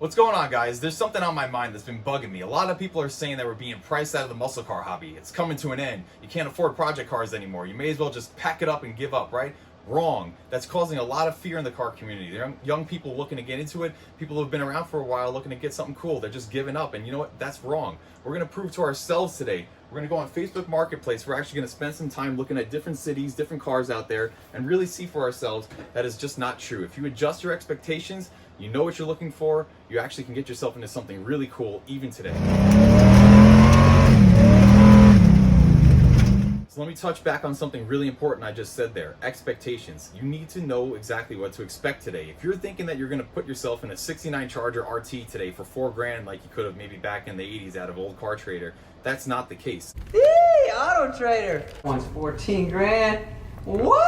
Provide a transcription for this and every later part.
What's going on, guys? There's something on my mind that's been bugging me. A lot of people are saying that we're being priced out of the muscle car hobby. It's coming to an end. You can't afford project cars anymore. You may as well just pack it up and give up, right? Wrong. That's causing a lot of fear in the car community. There are young people looking to get into it, people who have been around for a while looking to get something cool. They're just giving up, and you know what? That's wrong. We're going to prove to ourselves today. We're going to go on Facebook Marketplace. We're actually going to spend some time looking at different cities, different cars out there, and really see for ourselves that is just not true. If you adjust your expectations, you know what you're looking for, you actually can get yourself into something really cool even today. So let me touch back on something really important I just said there. Expectations. You need to know exactly what to expect today. If you're thinking that you're going to put yourself in a 69 Charger RT today for $4,000 like you could have maybe back in the 80s out of Old Car Trader, that's not the case. Hey, Auto Trader. One's 14 grand. What?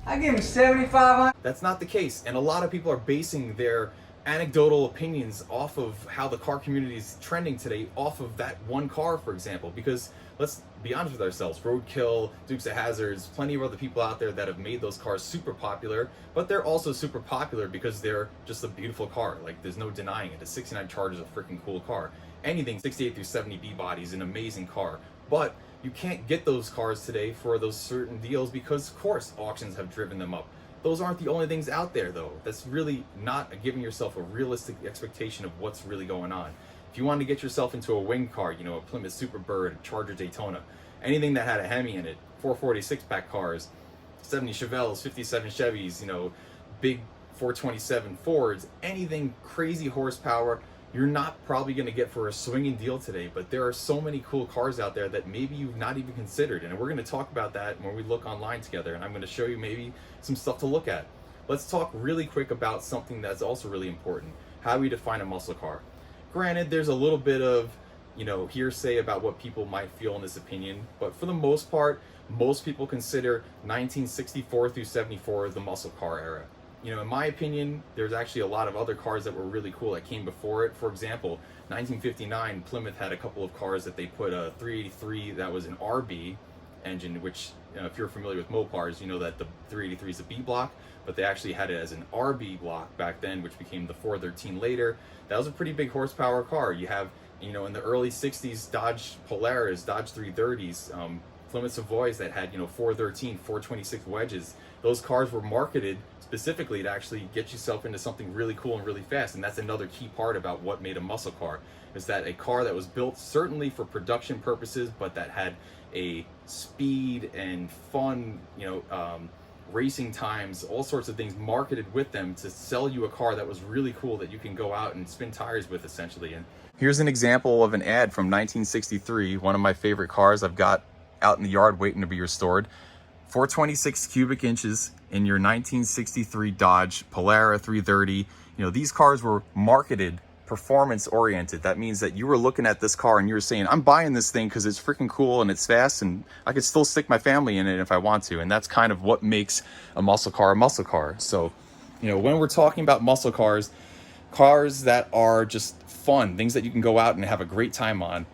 I give him 7,500. That's not the case, and a lot of people are basing their anecdotal opinions off of how the car community is trending today off of that one car, for example, because let's be honest with ourselves, Roadkill, Dukes of Hazzards, plenty of other people out there that have made those cars super popular, but they're also super popular because they're just a beautiful car. Like, there's no denying it. The 69 Charger is a freaking cool car. Anything 68 through 70 B body is an amazing car, but you can't get those cars today for those certain deals because, of course, auctions have driven them up. Those aren't the only things out there, though. That's really not giving yourself a realistic expectation of what's really going on. If you want to get yourself into a wing car, you know, a Plymouth Superbird, a Charger Daytona, anything that had a Hemi in it, 446 pack cars, 70 Chevelles, 57 Chevys, you know, big 427 Fords, anything crazy horsepower, you're not probably going to get for a swinging deal today. But there are so many cool cars out there that maybe you've not even considered, and we're going to talk about that when we look online together, and I'm going to show you maybe some stuff to look at. Let's talk really quick about something that's also really important: how we define a muscle car. Granted, there's a little bit of, you know, hearsay about what people might feel in this opinion, but for the most part, most people consider 1964 through 74 the muscle car era. You know, in my opinion, there's actually a lot of other cars that were really cool that came before it. For example, 1959, Plymouth had a couple of cars that they put a 383 that was an RB engine, which, you know, if you're familiar with Mopars, you know that the 383 is a B block, but they actually had it as an RB block back then, which became the 413 later. That was a pretty big horsepower car. You have, you know, in the early 60s, Dodge Polaris, Dodge 330s, Plymouth Savoys that had, you know, 413, 426 wedges. Those cars were marketed specifically to actually get yourself into something really cool and really fast. And that's another key part about what made a muscle car, is that a car that was built certainly for production purposes, but that had a speed and fun, you know, racing times, all sorts of things marketed with them to sell you a car that was really cool that you can go out and spin tires with, essentially. And here's an example of an ad from 1963, one of my favorite cars I've got out in the yard waiting to be restored. 426 cubic inches in your 1963 Dodge Polara 330. You know, these cars were marketed performance oriented. That means that you were looking at this car and you were saying, I'm buying this thing because it's freaking cool and it's fast and I could still stick my family in it if I want to. And that's kind of what makes a muscle car a muscle car. So, you know, when we're talking about muscle cars, cars that are just fun, things that you can go out and have a great time on,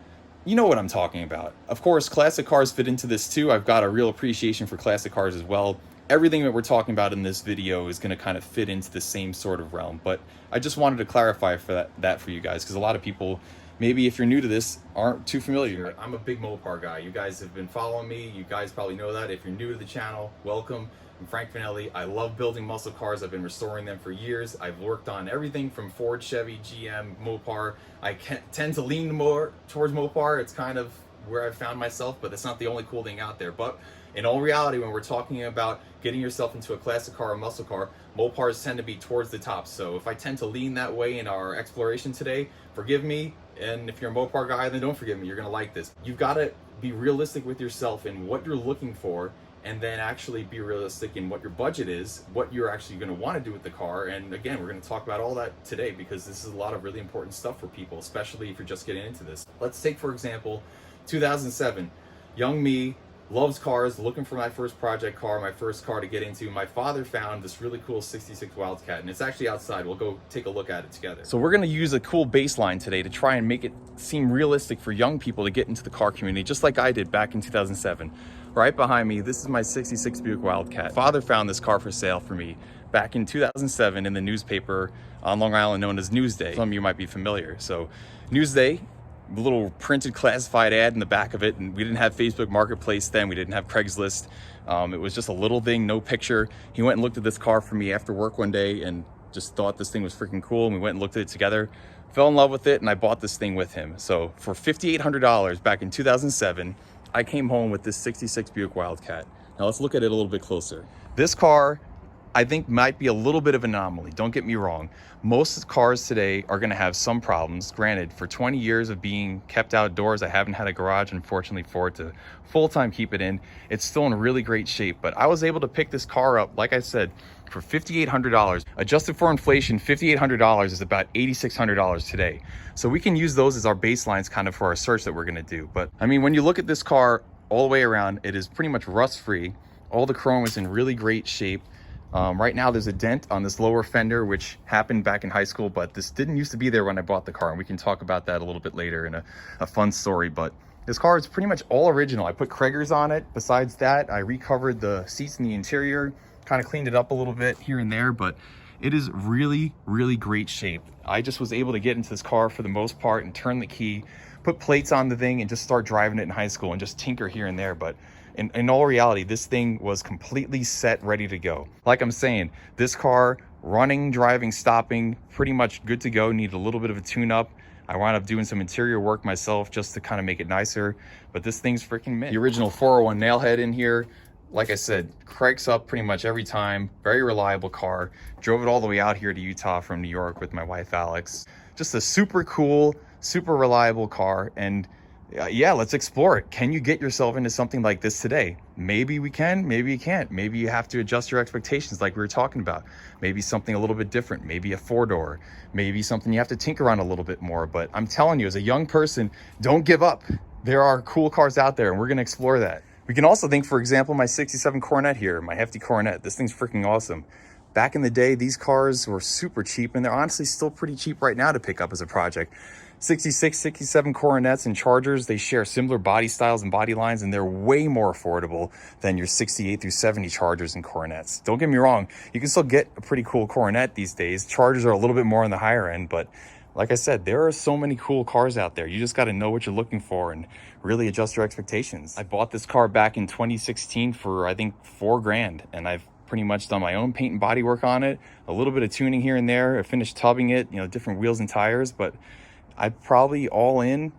you know what I'm talking about. Of course, classic cars fit into this too. I've got a real appreciation for classic cars as well. Everything that we're talking about in this video is going to kind of fit into the same sort of realm, but I just wanted to clarify for that for you guys, because a lot of people, maybe if you're new to this, aren't too familiar. I'm a big Mopar guy. You guys have been following me. You guys probably know that. If you're new to the channel, welcome. I'm Frank Finelli. I love building muscle cars. I've been restoring them for years. I've worked on everything from Ford, Chevy, GM, Mopar. I tend to lean more towards Mopar. It's kind of where I've found myself, but it's not the only cool thing out there. But in all reality, when we're talking about getting yourself into a classic car or muscle car, Mopars tend to be towards the top. So if I tend to lean that way in our exploration today, forgive me. And if you're a Mopar guy, then don't forgive me. You're going to like this. You've got to be realistic with yourself in what you're looking for, and then actually be realistic in what your budget is, what you're actually going to want to do with the car. And again, we're going to talk about all that today because this is a lot of really important stuff for people, especially if you're just getting into this. Let's take, for example, 2007. Young me, loves cars, looking for my first project car, my first car to get into. My father found this really cool 66 Wildcat, and it's actually outside. We'll go take a look at it together. So we're going to use a cool baseline today to try and make it seem realistic for young people to get into the car community, just like I did back in 2007. Right behind me, this is my 66 Buick Wildcat. Father found this car for sale for me back in 2007 in the newspaper on Long Island known as Newsday. Some of you might be familiar. So Newsday, a little printed classified ad in the back of it, and we didn't have Facebook Marketplace then, we didn't have Craigslist. It was just a little thing, no picture. He went and looked at this car for me after work one day and just thought this thing was freaking cool, and we went and looked at it together, fell in love with it, and I bought this thing with him. So for $5,800 back in 2007, I came home with this 66 Buick Wildcat. Now let's look at it a little bit closer. This car, I think, might be a little bit of an anomaly. Don't get me wrong. Most cars today are gonna have some problems. Granted, for 20 years of being kept outdoors, I haven't had a garage, unfortunately, for it to full-time keep it in. It's still in really great shape, but I was able to pick this car up, like I said, for $5,800. Adjusted for inflation, $5,800 is about $8,600 today. So we can use those as our baselines kind of for our search that we're gonna do. But I mean, when you look at this car all the way around, it is pretty much rust-free. All the chrome is in really great shape. Right now there's a dent on this lower fender, which happened back in high school, but this didn't used to be there when I bought the car, and we can talk about that a little bit later in a fun story. But this car is pretty much all original. I put Krager's on it. Besides that, I recovered the seats in the interior, kind of cleaned it up a little bit here and there, but it is really, really great shape. I just was able to get into this car for the most part and turn the key, put plates on the thing, and just start driving it in high school and just tinker here and there. But in all reality, this thing was completely set, ready to go. Like I'm saying, this car, running, driving, stopping, pretty much good to go. Needed a little bit of a tune-up. I wound up doing some interior work myself just to kind of make it nicer, but this thing's freaking mint. The original 401 nail head in here, like I said, cranks up pretty much every time. Very reliable car. Drove it all the way out here to Utah from New York with my wife, Alex. Just a super cool, super reliable car. And yeah, let's explore it. Can you get yourself into something like this today? Maybe we can, maybe you can't. Maybe you have to adjust your expectations like we were talking about. Maybe something a little bit different, maybe a 4-door, maybe something you have to tinker on a little bit more. But I'm telling you, as a young person, don't give up. There are cool cars out there, and we're gonna explore that. We can also think, for example, my 67 Coronet here, my hefty Coronet. This thing's freaking awesome. Back in the day, these cars were super cheap, and they're honestly still pretty cheap right now to pick up as a project. 66, 67 Coronets and Chargers, they share similar body styles and body lines, and they're way more affordable than your 68 through 70 Chargers and Coronets. Don't get me wrong, you can still get a pretty cool Coronet these days. Chargers are a little bit more on the higher end, but like I said, there are so many cool cars out there. You just got to know what you're looking for and really adjust your expectations. I bought this car back in 2016 for, I think, $4,000, and I've pretty much done my own paint and body work on it, a little bit of tuning here and there. I finished tubbing it, different wheels and tires, but I probably all in,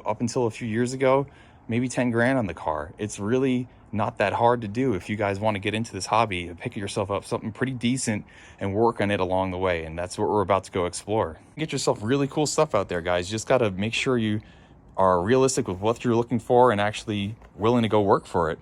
up until a few years ago, maybe 10 grand on the car. It's really not that hard to do if you guys want to get into this hobby. Pick yourself up something pretty decent and work on it along the way. And that's what we're about to go explore. Get yourself really cool stuff out there, guys. You just got to make sure you are realistic with what you're looking for and actually willing to go work for it.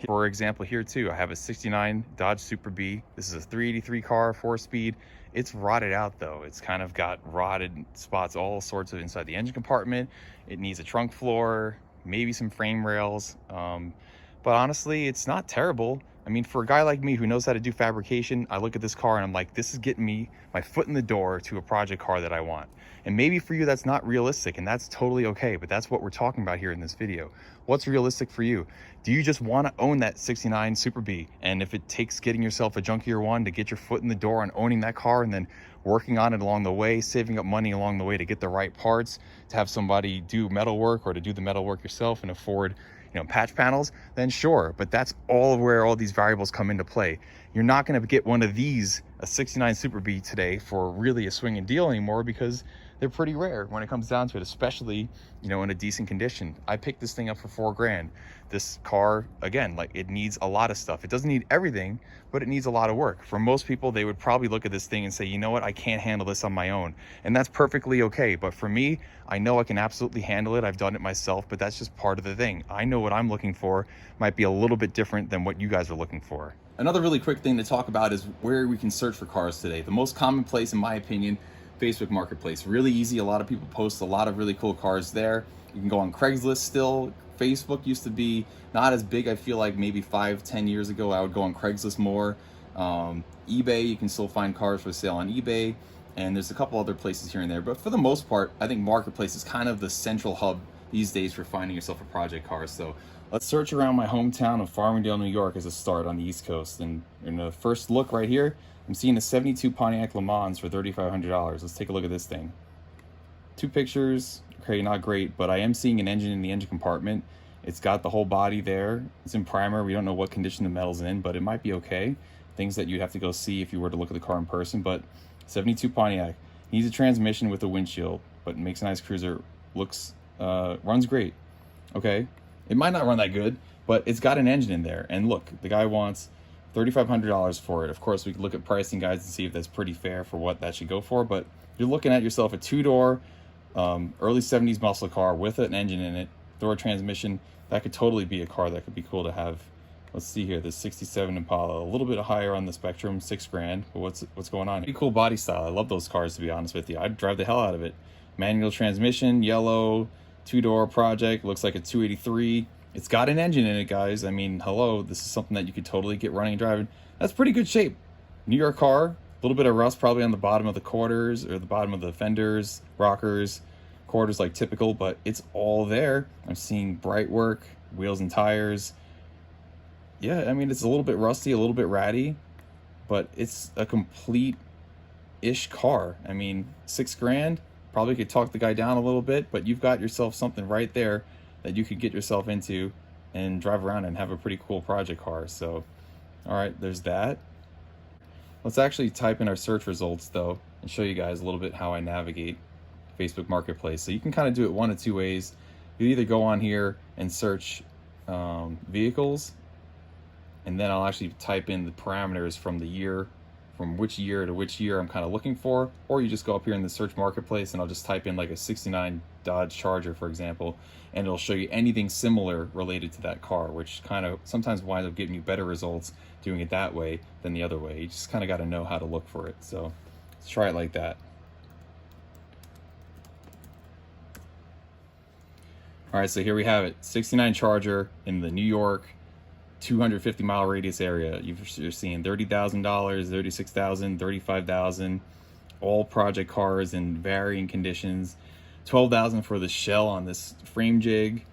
For example, here too, I have a 69 Dodge Super B. This is a 383 car, 4-speed. It's rotted out though. It's kind of got rotted spots all sorts of inside the engine compartment. It needs a trunk floor, maybe some frame rails. But honestly, it's not terrible. I mean, for a guy like me who knows how to do fabrication, I look at this car and I'm like, this is getting me my foot in the door to a project car that I want. And maybe for you, that's not realistic, and that's totally okay, but that's what we're talking about here in this video. What's realistic for you? Do you just want to own that 69 Super B? And if it takes getting yourself a junkier one to get your foot in the door on owning that car and then working on it along the way, saving up money along the way to get the right parts, to have somebody do metal work or to do the metal work yourself and afford patch panels, then sure. But that's all where all these variables come into play. You're not going to get one of these, a 69 Super B today, for really a swinging deal anymore, because they're pretty rare when it comes down to it, especially in a decent condition. I picked this thing up for $4,000. This car, again, like, it needs a lot of stuff. It doesn't need everything, but it needs a lot of work. For most people, they would probably look at this thing and say, you know what, I can't handle this on my own. And that's perfectly okay. But for me, I know I can absolutely handle it. I've done it myself, but that's just part of the thing. I know what I'm looking for might be a little bit different than what you guys are looking for. Another really quick thing to talk about is where we can search for cars today. The most common place, in my opinion, Facebook Marketplace. Really easy. A lot of people post a lot of really cool cars there. You can go on Craigslist still. Facebook used to be not as big. I feel like maybe 5-10 years ago, I would go on Craigslist more. eBay, you can still find cars for sale on eBay. And there's a couple other places here and there. But for the most part, I think Marketplace is kind of the central hub these days for finding yourself a project car. So let's search around my hometown of Farmingdale, New York as a start on the East Coast. And in the first look right here, I'm seeing a 72 Pontiac Le Mans for $3,500. Let's take a look at this thing. 2 pictures, okay, not great, but I am seeing an engine in the engine compartment. It's got the whole body there. It's in primer. We don't know what condition the metal's in, but it might be okay. Things that you'd have to go see if you were to look at the car in person, but 72 Pontiac. Needs a transmission with a windshield, but makes a nice cruiser. Looks, runs great. Okay, it might not run that good, but it's got an engine in there. And look, the guy wants $3,500 for it. Of course, we could look at pricing guides and see if that's pretty fair for what that should go for, but you're looking at yourself a 2-door, early 70s muscle car with an engine in it, door transmission. That could totally be a car that could be cool to have. Let's see here, the 67 Impala, a little bit higher on the spectrum, $6,000, but what's going on? Pretty cool body style. I love those cars, to be honest with you. I'd drive the hell out of it. Manual transmission, yellow, 2-door project, looks like a 283. It's got an engine in it, guys. I mean, hello, this is something that you could totally get running and driving. That's pretty good shape. New York car, a little bit of rust probably on the bottom of the quarters or the bottom of the fenders, rockers, quarters like typical, but it's all there. I'm seeing bright work, wheels and tires. Yeah, I mean, it's a little bit rusty, a little bit ratty, but it's a complete-ish car. I mean, $6,000, probably could talk the guy down a little bit, but you've got yourself something right there that you could get yourself into and drive around and have a pretty cool project car. So, all right, there's that. Let's actually type in our search results, though, and show you guys a little bit how I navigate Facebook Marketplace. So you can kind of do it one of 2 ways. You either go on here and search vehicles, and then I'll actually type in the parameters from the year, from which year to which year I'm kind of looking for, or you just go up here in the search marketplace and I'll just type in like a 69 Dodge Charger, for example, and it'll show you anything similar related to that car, which kind of sometimes winds up giving you better results doing it that way than the other way. You just kind of got to know how to look for it. So let's try it like that. All right, so here we have it, 69 Charger in the New York 250-mile radius area. You're seeing $30,000, $36,000, $35,000, all project cars in varying conditions. $12,000 for the shell on this frame jig.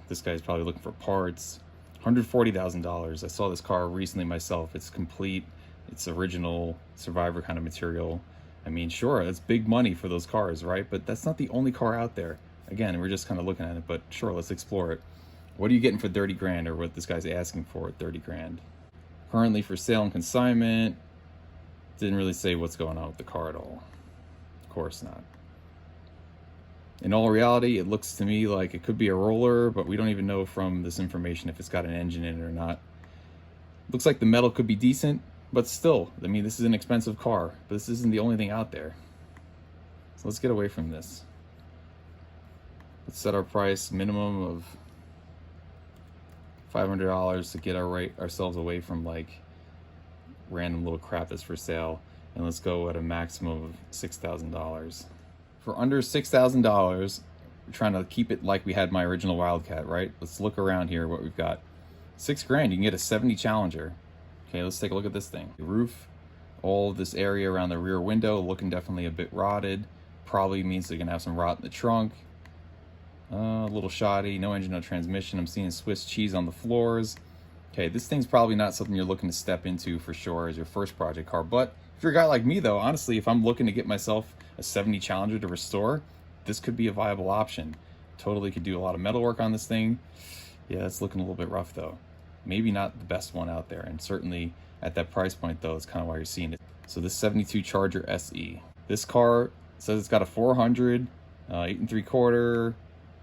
This guy's probably looking for parts. $140,000. I saw this car recently myself. It's complete. It's original Survivor kind of material. I mean, sure, that's big money for those cars, right? But that's not the only car out there. Again, we're just kind of looking at it, but sure, let's explore it. What are you getting for $30,000, or what this guy's asking for at $30,000? Currently for sale and consignment. Didn't really say what's going on with the car at all. Of course not. In all reality, it looks to me like it could be a roller, but we don't even know from this information if it's got an engine in it or not. Looks like the metal could be decent, but still, I mean, this is an expensive car, but this isn't the only thing out there. So let's get away from this. Let's set our price minimum of $500 to get ourselves away from like random little crap that's for sale, and let's go at a maximum of $6,000. For under $6,000, we're trying to keep it like we had my original Wildcat, right? Let's look around here what we've got. $6,000, you can get a 70 Challenger. Okay, let's take a look at this thing. The roof, all this area around the rear window looking definitely a bit rotted. Probably means they're gonna have some rot in the trunk. A little shoddy, no engine, no transmission. I'm seeing Swiss cheese on the floors. Okay, this thing's probably not something you're looking to step into for sure as your first project car. But if you're a guy like me though, honestly, if I'm looking to get myself a 70 Challenger to restore, this could be a viable option. Totally could do a lot of metal work on this thing. Yeah, it's looking a little bit rough though. Maybe not the best one out there, and certainly at that price point though, it's kind of why you're seeing it. So this 72 Charger SE. This car says it's got a 400, 8 3/4.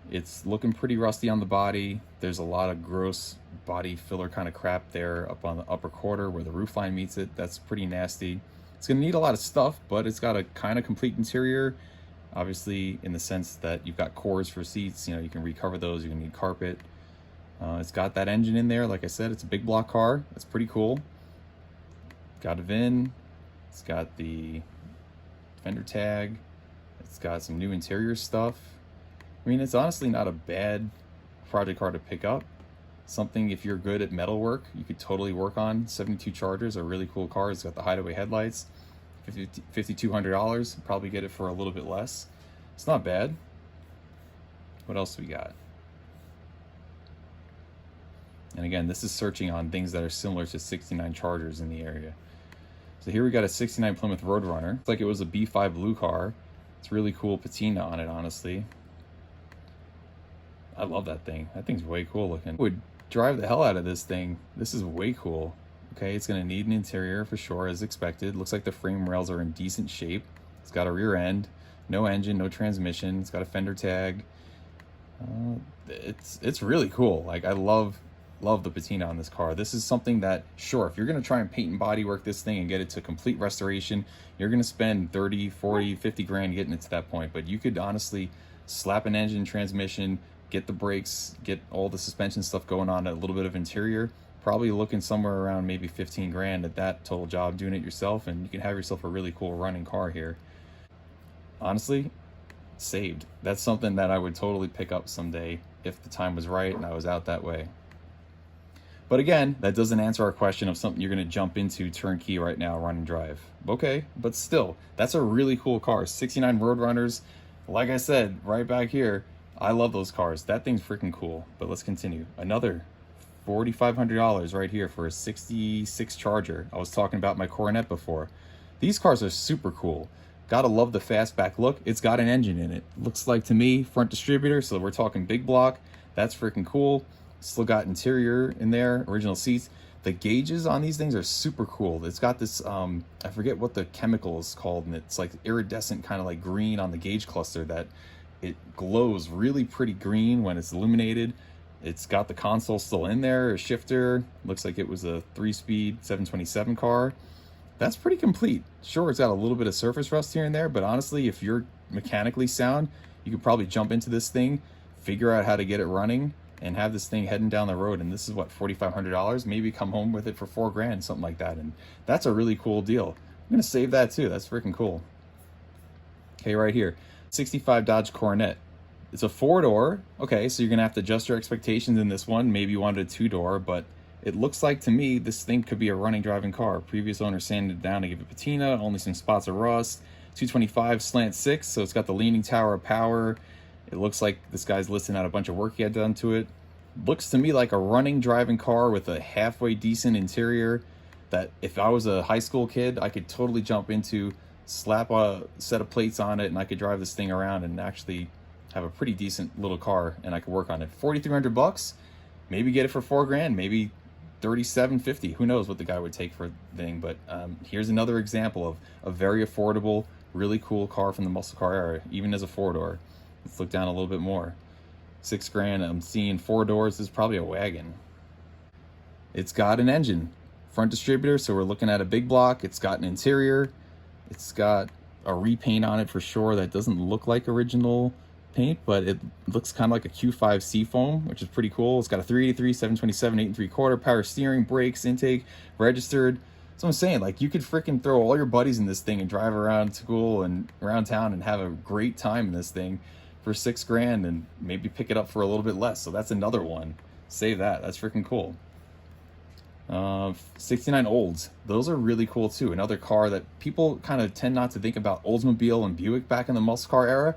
It's looking pretty rusty on the body. There's a lot of gross body filler kind of crap there up on the upper quarter where the roof line meets it. That's pretty nasty. It's gonna need a lot of stuff, but it's got a kind of complete interior. Obviously, in the sense that you've got cores for seats, you know, you can recover those, you can need carpet. It's got that engine in there. Like I said, it's a big block car. That's pretty cool. Got a VIN. It's got the fender tag. It's got some new interior stuff. I mean, it's honestly not a bad project car to pick up. Something, if you're good at metal work, you could totally work on. 72 Chargers are a really cool car. It's got the hideaway headlights. $5,200. Probably get it for a little bit less. It's not bad. What else do we got? And again, this is searching on things that are similar to 69 Chargers in the area. So here we got a 69 Plymouth Roadrunner. It's like it was a B5 blue car. It's really cool patina on it, honestly. I love that thing. That thing's way cool looking. I would drive the hell out of this thing. This is way cool. Okay, it's gonna need an interior for sure, as expected. Looks like the frame rails are in decent shape. It's got a rear end, no engine, no transmission. It's got a fender tag. It's really cool. Like, I love the patina on this car. This is something that, sure, if you're gonna try and paint and bodywork this thing and get it to complete restoration, you're gonna spend 30, 40, 50 grand getting it to that point. But you could honestly slap an engine, transmission, get the brakes, get all the suspension stuff going on, a little bit of interior, probably looking somewhere around maybe 15 grand at that total job doing it yourself, and you can have yourself a really cool running car here. Honestly, saved. That's something that I would totally pick up someday if the time was right and I was out that way. But again, that doesn't answer our question of something you're going to jump into turnkey right now, run and drive. Okay, but still, that's a really cool car. 69 Roadrunners, like I said, right back here, I love those cars. That thing's freaking cool. But let's continue. Another $4,500 right here for a 66 Charger. I was talking about my Coronet before. These cars are super cool. Gotta love the fastback look. It's got an engine in it. Looks like to me, front distributor, so we're talking big block. That's freaking cool. Still got interior in there, original seats. The gauges on these things are super cool. It's got this, I forget what the chemical is called, and it's like iridescent kind of like green on the gauge cluster that it glows really pretty green when it's illuminated. It's got the console still in there, a shifter. Looks like it was a 3-speed 727 car. That's pretty complete. Sure, it's got a little bit of surface rust here and there, but honestly, if you're mechanically sound, you could probably jump into this thing, figure out how to get it running, and have this thing heading down the road. And this is what, $4,500? Maybe come home with it for 4 grand, something like that. And that's a really cool deal. I'm gonna save that too. That's freaking cool. Okay, right here, 65 Dodge Coronet. It's a 4-door. Okay, so you're gonna have to adjust your expectations in this one. Maybe you wanted a 2-door, but it looks like to me this thing could be a running, driving car. Previous owner sanded it down to give it patina, only some spots of rust. 225 slant 6, so it's got the leaning tower of power. It looks like this guy's listing out a bunch of work he had done to it. Looks to me like a running, driving car with a halfway decent interior that if I was a high school kid, I could totally jump into, slap a set of plates on it, and I could drive this thing around and actually have a pretty decent little car, and I could work on it. $4,300, maybe get it for 4 grand, maybe $3,750. Who knows what the guy would take for the thing, but here's another example of a very affordable, really cool car from the muscle car era, even as a 4-door. Let's look down a little bit more. 6 grand, I'm seeing 4 doors. This is probably a wagon. It's got an engine, front distributor, so we're looking at a big block. It's got an interior. It's got a repaint on it for sure that doesn't look like original paint, but it looks kind of like a Q5 Seafoam, which is pretty cool. It's got a 383, 727, 8 3/4, power steering, brakes, intake, registered. So I'm saying, like, you could freaking throw all your buddies in this thing and drive around school and around town and have a great time in this thing for 6 grand and maybe pick it up for a little bit less. So that's another one. Save that. That's freaking cool. 69 Olds. Those are really cool too. Another car that people kind of tend not to think about. Oldsmobile and Buick back in the muscle car era.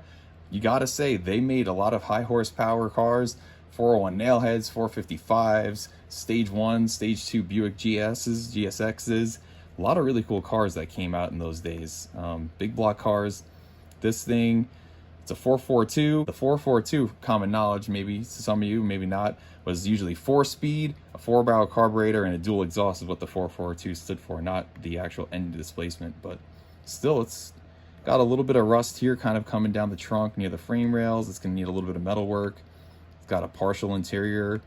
You gotta say, they made a lot of high horsepower cars. 401 Nailheads, 455s, Stage 1, Stage 2 Buick GSs, GSXs. A lot of really cool cars that came out in those days. Big block cars. This thing, it's a 442. The 442, common knowledge, maybe to some of you, maybe not, was usually 4-speed, a 4-barrel carburetor, and a dual exhaust is what the 442 stood for, not the actual engine displacement. But still, it's got a little bit of rust here kind of coming down the trunk near the frame rails. It's going to need a little bit of metal work. It's got a partial interior.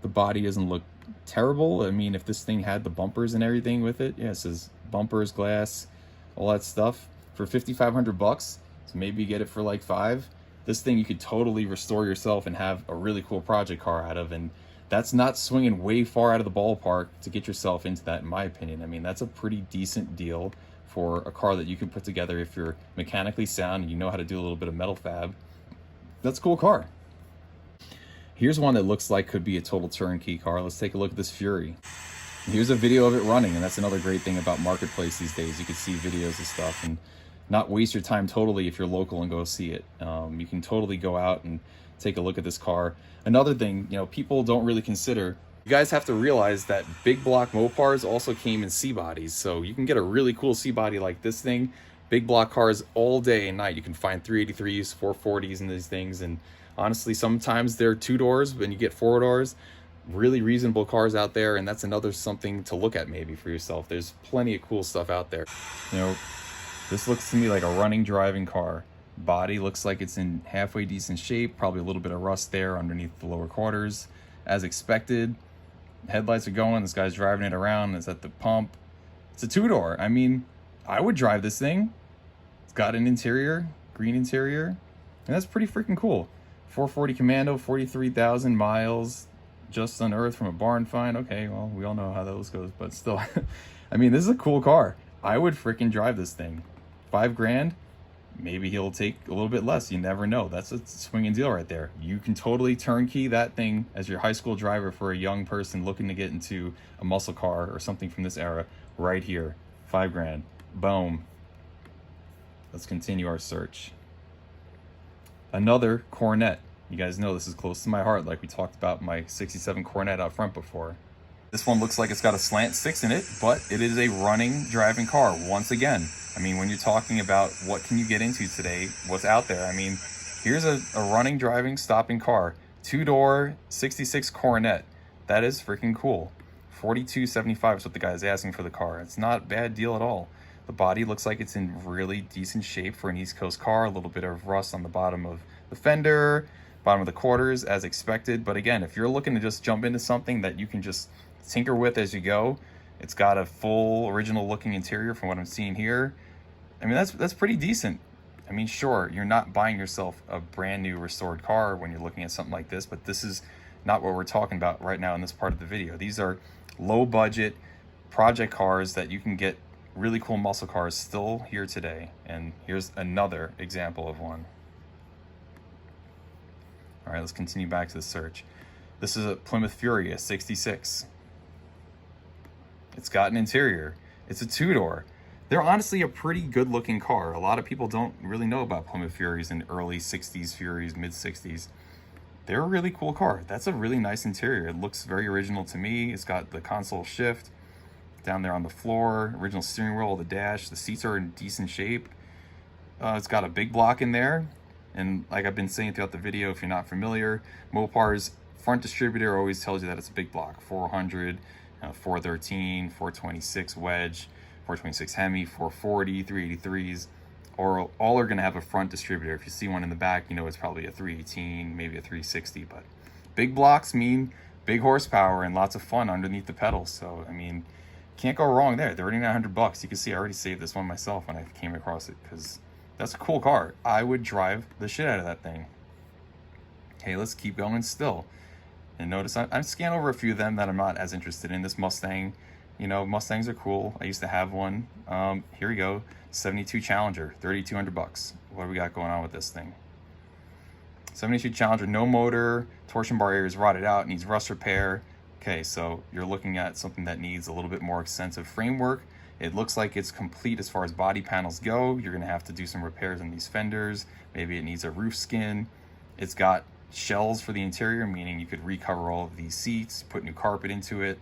The body doesn't look terrible. I mean, if this thing had the bumpers and everything with it, yeah, it says bumpers, glass, all that stuff for $5,500. So maybe you get it for like 5. This thing you could totally restore yourself and have a really cool project car out of, and that's not swinging way far out of the ballpark to get yourself into that, in my opinion. I mean, that's a pretty decent deal for a car that you can put together if you're mechanically sound and you know how to do a little bit of metal fab. That's a cool car. Here's one that looks like could be a total turnkey car. Let's take a look at this Fury. Here's a video of it running, and that's another great thing about Marketplace these days. You can see videos of stuff and not waste your time totally if you're local and go see it. You can totally go out and take a look at this car. Another thing, you know, people don't really consider, You guys have to realize that big block Mopars also came in C-bodies, so you can get a really cool C-body like this thing. Big block cars all day and night. You can find 383s, 440s in these things, and honestly, sometimes they're 2 doors when you get 4 doors. Really reasonable cars out there, and that's another something to look at maybe for yourself. There's plenty of cool stuff out there. You know, this looks to me like a running, driving car. Body looks like it's in halfway decent shape, probably a little bit of rust there underneath the lower quarters, as expected. Headlights are going, this guy's driving it around, it's at the pump. It's a 2-door. I mean, I would drive this thing. It's got an interior, green interior, and that's pretty freaking cool. 440 Commando, 43,000 miles, just unearthed from a barn find. Okay, well, we all know how those goes, but still. I mean, this is a cool car. I would freaking drive this thing. $5,000, maybe he'll take a little bit less. You never know. That's a swinging deal right there. You can totally turnkey that thing as your high school driver for a young person looking to get into a muscle car or something from this era right here. $5,000. Boom. Let's continue our search. Another Cornet. You guys know this is close to my heart, like we talked about my 67 Cornet out front before. This one looks like it's got a slant 6 in it, but it is a running, driving car once again. I mean, when you're talking about what can you get into today, what's out there, I mean, here's a running, driving, stopping car. 2-door, 66 Cornet. That is freaking cool. $42.75 is what the guy is asking for the car. It's not a bad deal at all. The body looks like it's in really decent shape for an East Coast car. A little bit of rust on the bottom of the fender, bottom of the quarters, as expected. But again, if you're looking to just jump into something that you can just tinker with as you go, it's got a full original looking interior from what I'm seeing here. I mean, that's pretty decent. I mean, sure, you're not buying yourself a brand new restored car when you're looking at something like this, but this is not what we're talking about right now in this part of the video. These are low budget project cars that you can get. Really cool muscle cars still here today. And here's another example of one. All right, let's continue back to the search. This is a Plymouth Fury, a 66. It's got an interior. It's a 2-door. They're honestly a pretty good looking car. A lot of people don't really know about Plymouth Furies and early 60s Furies, mid 60s. They're a really cool car. That's a really nice interior. It looks very original to me. It's got the console shift down there on the floor, original steering wheel, the dash. The seats are in decent shape. It's got a big block in there. And like I've been saying throughout the video, if you're not familiar, Mopar's front distributor always tells you that it's a big block. 400, 413, 426 wedge, 426 Hemi, 440, 383s. All are going to have a front distributor. If you see one in the back, you know it's probably a 318, maybe a 360. But big blocks mean big horsepower and lots of fun underneath the pedals. So, I mean, can't go wrong there. $3,900. You can see I already saved this one myself when I came across it because that's a cool car. I would drive the shit out of that thing. Okay, let's keep going still. And notice I'm scanning over a few of them that I'm not as interested in. This Mustang, you know, Mustangs are cool. I used to have one. Here we go. 72 Challenger, $3,200. What do we got going on with this thing? 72 Challenger, no motor, torsion bar area is rotted out, needs rust repair. Okay, so you're looking at something that needs a little bit more extensive framework. It looks like it's complete as far as body panels go. You're gonna have to do some repairs on these fenders. Maybe it needs a roof skin. It's got shells for the interior, meaning you could recover all of these seats, put new carpet into it.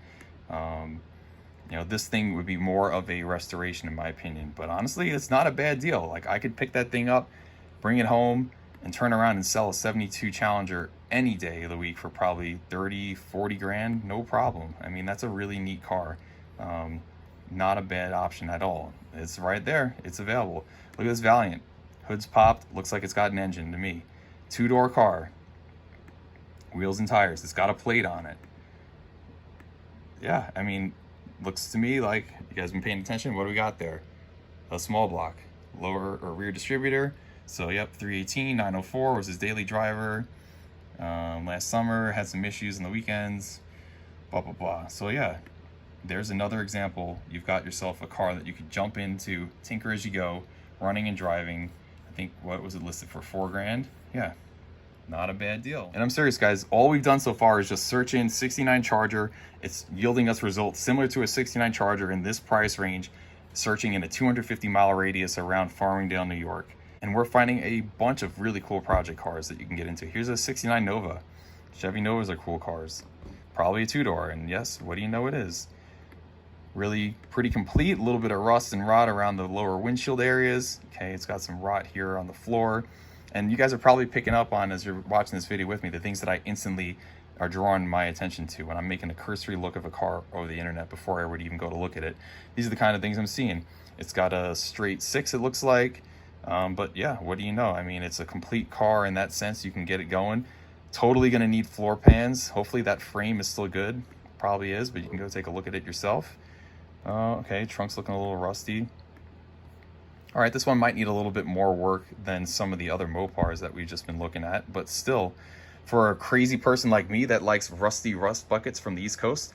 You know, this thing would be more of a restoration in my opinion, but honestly, it's not a bad deal. Like, I could pick that thing up, bring it home, and turn around and sell a 72 Challenger any day of the week for probably 30, 40 grand, no problem. I mean, that's a really neat car. Not a bad option at all. It's right there, it's available. Look at this Valiant. Hood's popped, looks like it's got an engine to me. 2-door car. Wheels and tires, it's got a plate on it. Yeah, I mean, looks to me like, you guys been paying attention, what do we got there? A small block, lower or rear distributor. So yep, 318, 904 was his daily driver. Last summer, had some issues in the weekends, blah, blah, blah. So yeah, there's another example. You've got yourself a car that you could jump into, tinker as you go, running and driving. I think, what was it listed for, $4,000? Yeah, not a bad deal. And I'm serious, guys, all we've done so far is just search in 69 Charger. It's yielding us results similar to a 69 Charger in this price range, searching in a 250-mile radius around Farmingdale, New York. And we're finding a bunch of really cool project cars that you can get into. Here's a 69 Nova. Chevy Novas are cool cars. probably a two-door, and yes, what do you know, it is. Really pretty complete, a little bit of rust and rot around the lower windshield areas. Okay, it's got some rot here on the floor. And you guys are probably picking up on, as you're watching this video with me, the things that I instantly are drawing my attention to when I'm making a cursory look of a car over the internet before I would even go to look at it. These are the kind of things I'm seeing. It's got a straight 6, it looks like. But yeah, what do you know? I mean, it's a complete car in that sense. You can get it going. Totally going to need floor pans. Hopefully that frame is still good. Probably is, but you can go take a look at it yourself. Okay, trunk's looking a little rusty. All right, this one might need a little bit more work than some of the other Mopars that we've just been looking at, but still, for a crazy person like me that likes rusty rust buckets from the East Coast,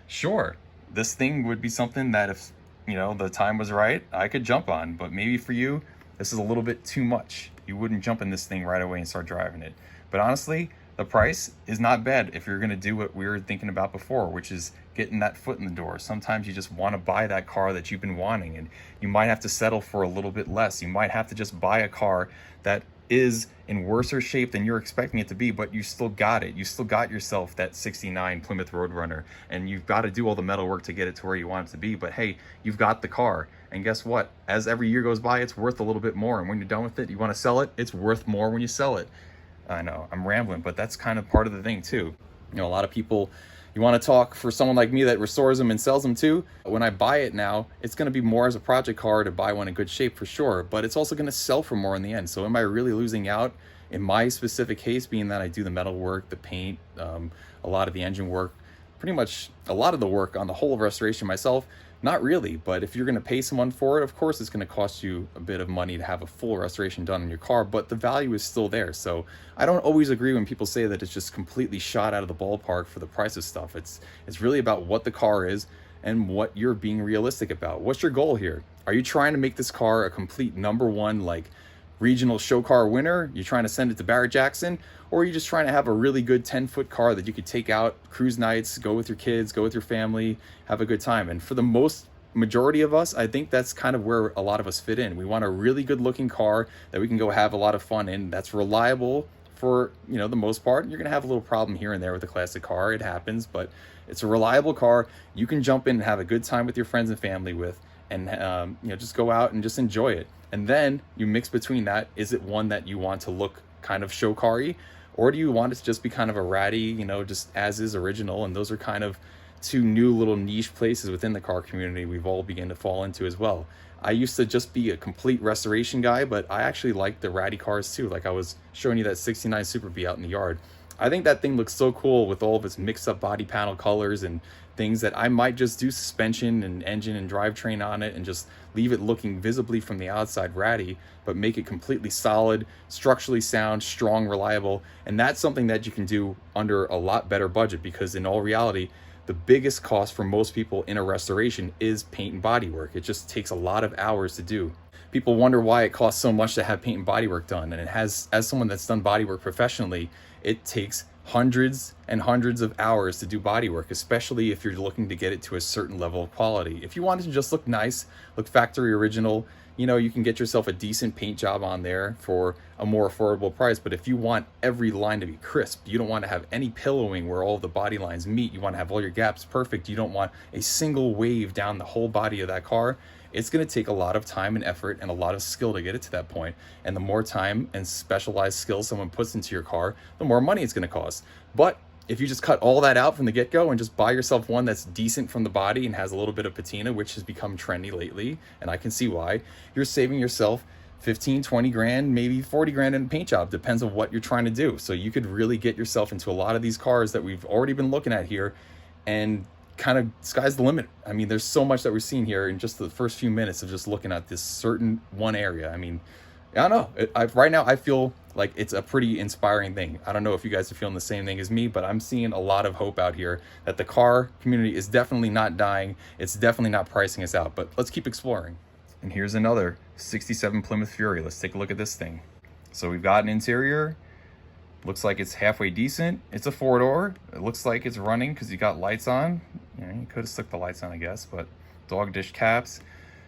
sure, this thing would be something that if, you know, the time was right, I could jump on. But maybe for you, this is a little bit too much. You wouldn't jump in this thing right away and start driving it. But honestly, the price is not bad if you're going to do what we were thinking about before, which is getting that foot in the door. Sometimes you just want to buy that car that you've been wanting, and you might have to settle for a little bit less. You might have to just buy a car that is in worse shape than you're expecting it to be, but you still got it. You still got yourself that 69 Plymouth Roadrunner, and you've got to do all the metal work to get it to where you want it to be. But hey, you've got the car. And guess what? As every year goes by, it's worth a little bit more. And when you're done with it, you want to sell it, it's worth more when you sell it. I know I'm rambling, but that's kind of part of the thing too. You know, a lot of people, you want to talk for someone like me that restores them and sells them too. When I buy it now, it's going to be more as a project car to buy one in good shape for sure, but it's also going to sell for more in the end. So am I really losing out? In my specific case, being that I do the metal work, the paint, a lot of the engine work, pretty much a lot of the work on the whole restoration myself, not really. But if you're going to pay someone for it, of course it's going to cost you a bit of money to have a full restoration done on your car, but the value is still there. So I don't always agree when people say that it's just completely shot out of the ballpark for the price of stuff. It's really about what the car is and what you're being realistic about. What's your goal here? Are you trying to make this car a complete #1 like regional show car winner? You trying to send it to Barrett Jackson? Or are you just trying to have a really good 10-foot car that you could take out, cruise nights, go with your kids, go with your family, have a good time? And for the majority of us, I think that's kind of where a lot of us fit in. We want a really good looking car that we can go have a lot of fun in, that's reliable for, you know, the most part. You're gonna have a little problem here and there with a classic car, it happens, but it's a reliable car you can jump in and have a good time with your friends and family with, and you know, just go out and just enjoy it. And then you mix between that. Is it one that you want to look kind of show car-y, or do you want it to just be kind of a ratty, you know, just as is original? And those are kind of two new little niche places within the car community we've all begun to fall into as well. I used to just be a complete restoration guy, but I actually like the ratty cars too. Like I was showing you that 69 Super Bee out in the yard. I think that thing looks so cool with all of its mixed up body panel colors and things that I might just do suspension and engine and drivetrain on it and just leave it looking visibly from the outside ratty, but make it completely solid, structurally sound, strong, reliable. And that's something that you can do under a lot better budget, because in all reality, the biggest cost for most people in a restoration is paint and body work. It just takes a lot of hours to do. People wonder why it costs so much to have paint and body work done. And it has, as someone that's done body work professionally, it takes hundreds and hundreds of hours to do body work, especially if you're looking to get it to a certain level of quality. If you want it to just look nice, look factory original, you know, you can get yourself a decent paint job on there for a more affordable price. But if you want every line to be crisp, you don't want to have any pillowing where all the body lines meet, you want to have all your gaps perfect, you don't want a single wave down the whole body of that car, it's going to take a lot of time and effort and a lot of skill to get it to that point. And the more time and specialized skill someone puts into your car, the more money it's going to cost. But if you just cut all that out from the get-go and just buy yourself one that's decent from the body and has a little bit of patina, which has become trendy lately, and I can see why, you're saving yourself 15, 20 grand, maybe 40 grand in a paint job, depends on what you're trying to do. So you could really get yourself into a lot of these cars that we've already been looking at here, and kind of sky's the limit. I mean, there's so much that we're seeing here in just the first few minutes of just looking at this certain one area. I mean, I don't know. Right now, I feel like it's a pretty inspiring thing. I don't know if you guys are feeling the same thing as me, but I'm seeing a lot of hope out here that the car community is definitely not dying. It's definitely not pricing us out, but let's keep exploring. And here's another 67 Plymouth Fury. Let's take a look at this thing. So we've got an interior. Looks like it's halfway decent. It's a 4-door. It looks like it's running because you got lights on. You know, you could have stuck the lights on, I guess, but dog dish caps.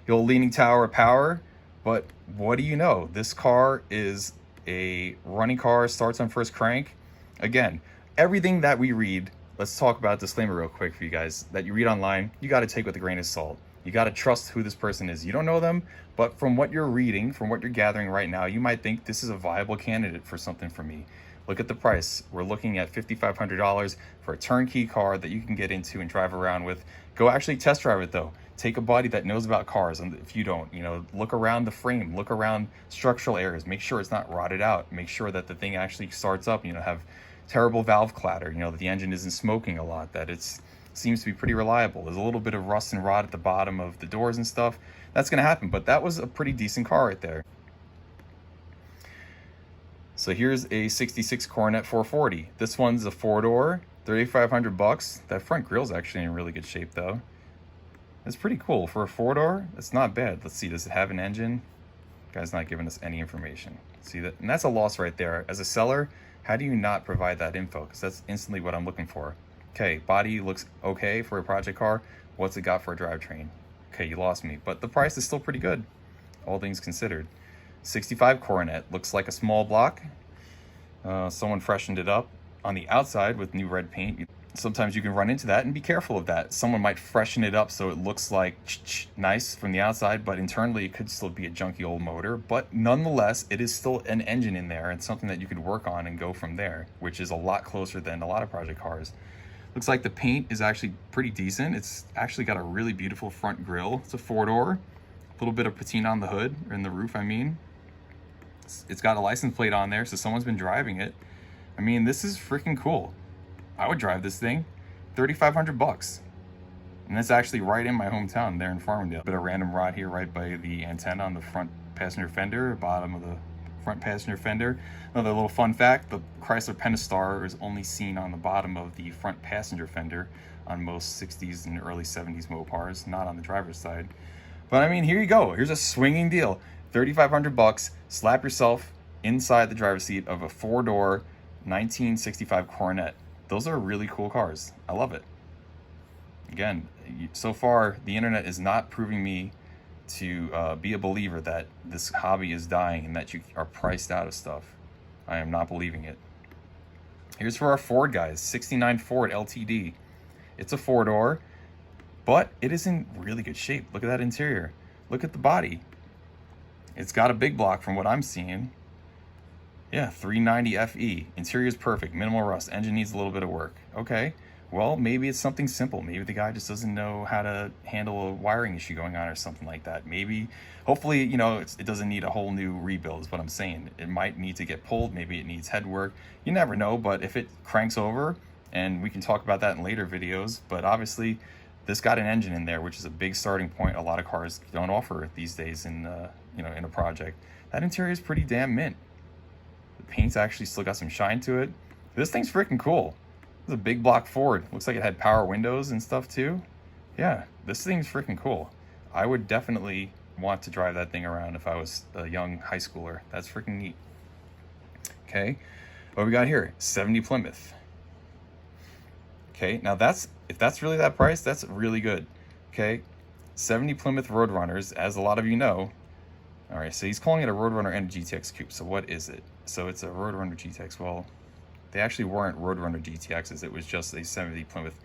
The old leaning tower of power. But what do you know? This car is a running car, starts on first crank. Again, everything that we read, let's talk about disclaimer real quick for you guys, that you read online, you got to take with a grain of salt. You got to trust who this person is. You don't know them, but from what you're reading, from what you're gathering right now, you might think this is a viable candidate for something for me. Look at the price. We're looking at $5,500 for a turnkey car that you can get into and drive around with. Go actually test drive it though. Take a buddy that knows about cars, and if you don't, look around the frame, look around structural areas, make sure it's not rotted out, make sure that the thing actually starts up, have terrible valve clatter, that the engine isn't smoking a lot, that it's seems to be pretty reliable. There's a little bit of rust and rot at the bottom of the doors and stuff. That's going to happen, but that was a pretty decent car right there. So here's a 66 Coronet 440. This one's a 4-door, $3,500. That front grill's actually in really good shape though. It's pretty cool for a 4-door. It's not bad. Let's see, does it have an engine? Guy's not giving us any information. See that, and that's a loss right there. As a seller, how do you not provide that info? Because that's instantly what I'm looking for. Okay, body looks okay for a project car. What's it got for a drivetrain? Okay, you lost me, but the price is still pretty good, all things considered. 65 Coronet looks like a small block. Someone freshened it up on the outside with new red paint. Sometimes you can run into that, and be careful of that. Someone might freshen it up so it looks like nice from the outside, but internally it could still be a junky old motor. But nonetheless, it is still an engine in there and something that you could work on and go from there, which is a lot closer than a lot of project cars. Looks like the paint is actually pretty decent. It's actually got a really beautiful front grille. It's a 4-door, a little bit of patina on the hood, or in the roof, I mean. It's got a license plate on there, so someone's been driving it. I mean, this is freaking cool. I would drive this thing. $3,500. And that's actually right in my hometown there in Farmingdale. Bit of random rot here right by the antenna on the front passenger fender, bottom of the front passenger fender. Another little fun fact, the Chrysler Pentastar is only seen on the bottom of the front passenger fender on most 60s and early 70s Mopars, not on the driver's side. But I mean, here you go. Here's a swinging deal. $3,500, slap yourself inside the driver's seat of a 4-door 1965 Coronet. Those are really cool cars. I love it. Again, so far, the internet is not proving me to be a believer that this hobby is dying and that you are priced out of stuff. I am not believing it. Here's for our Ford guys, 69 Ford LTD. It's a 4-door, but it is in really good shape. Look at that interior. Look at the body. It's got a big block from what I'm seeing. Yeah, 390 FE. Interior is perfect. Minimal rust. Engine needs a little bit of work. Okay. Well, maybe it's something simple. Maybe the guy just doesn't know how to handle a wiring issue going on or something like that. Maybe, hopefully, it doesn't need a whole new rebuild is what I'm saying. It might need to get pulled. Maybe it needs head work. You never know, but if it cranks over, and we can talk about that in later videos, but obviously this got an engine in there, which is a big starting point. A lot of cars don't offer these days in a project. That interior is pretty damn mint. The paint's actually still got some shine to it. This thing's freaking cool. It's a big block Ford. Looks like it had power windows and stuff too. Yeah, this thing's freaking cool. I would definitely want to drive that thing around if I was a young high schooler. That's freaking neat. Okay, what we got here? 70 Plymouth. Okay, now if that's really that price, that's really good. Okay, 70 Plymouth Roadrunners, as a lot of you know. All right, so he's calling it a Roadrunner and a GTX Coupe. So what is it? So it's a Roadrunner GTX. Well, they actually weren't Roadrunner GTXs. It was just a 70 Plymouth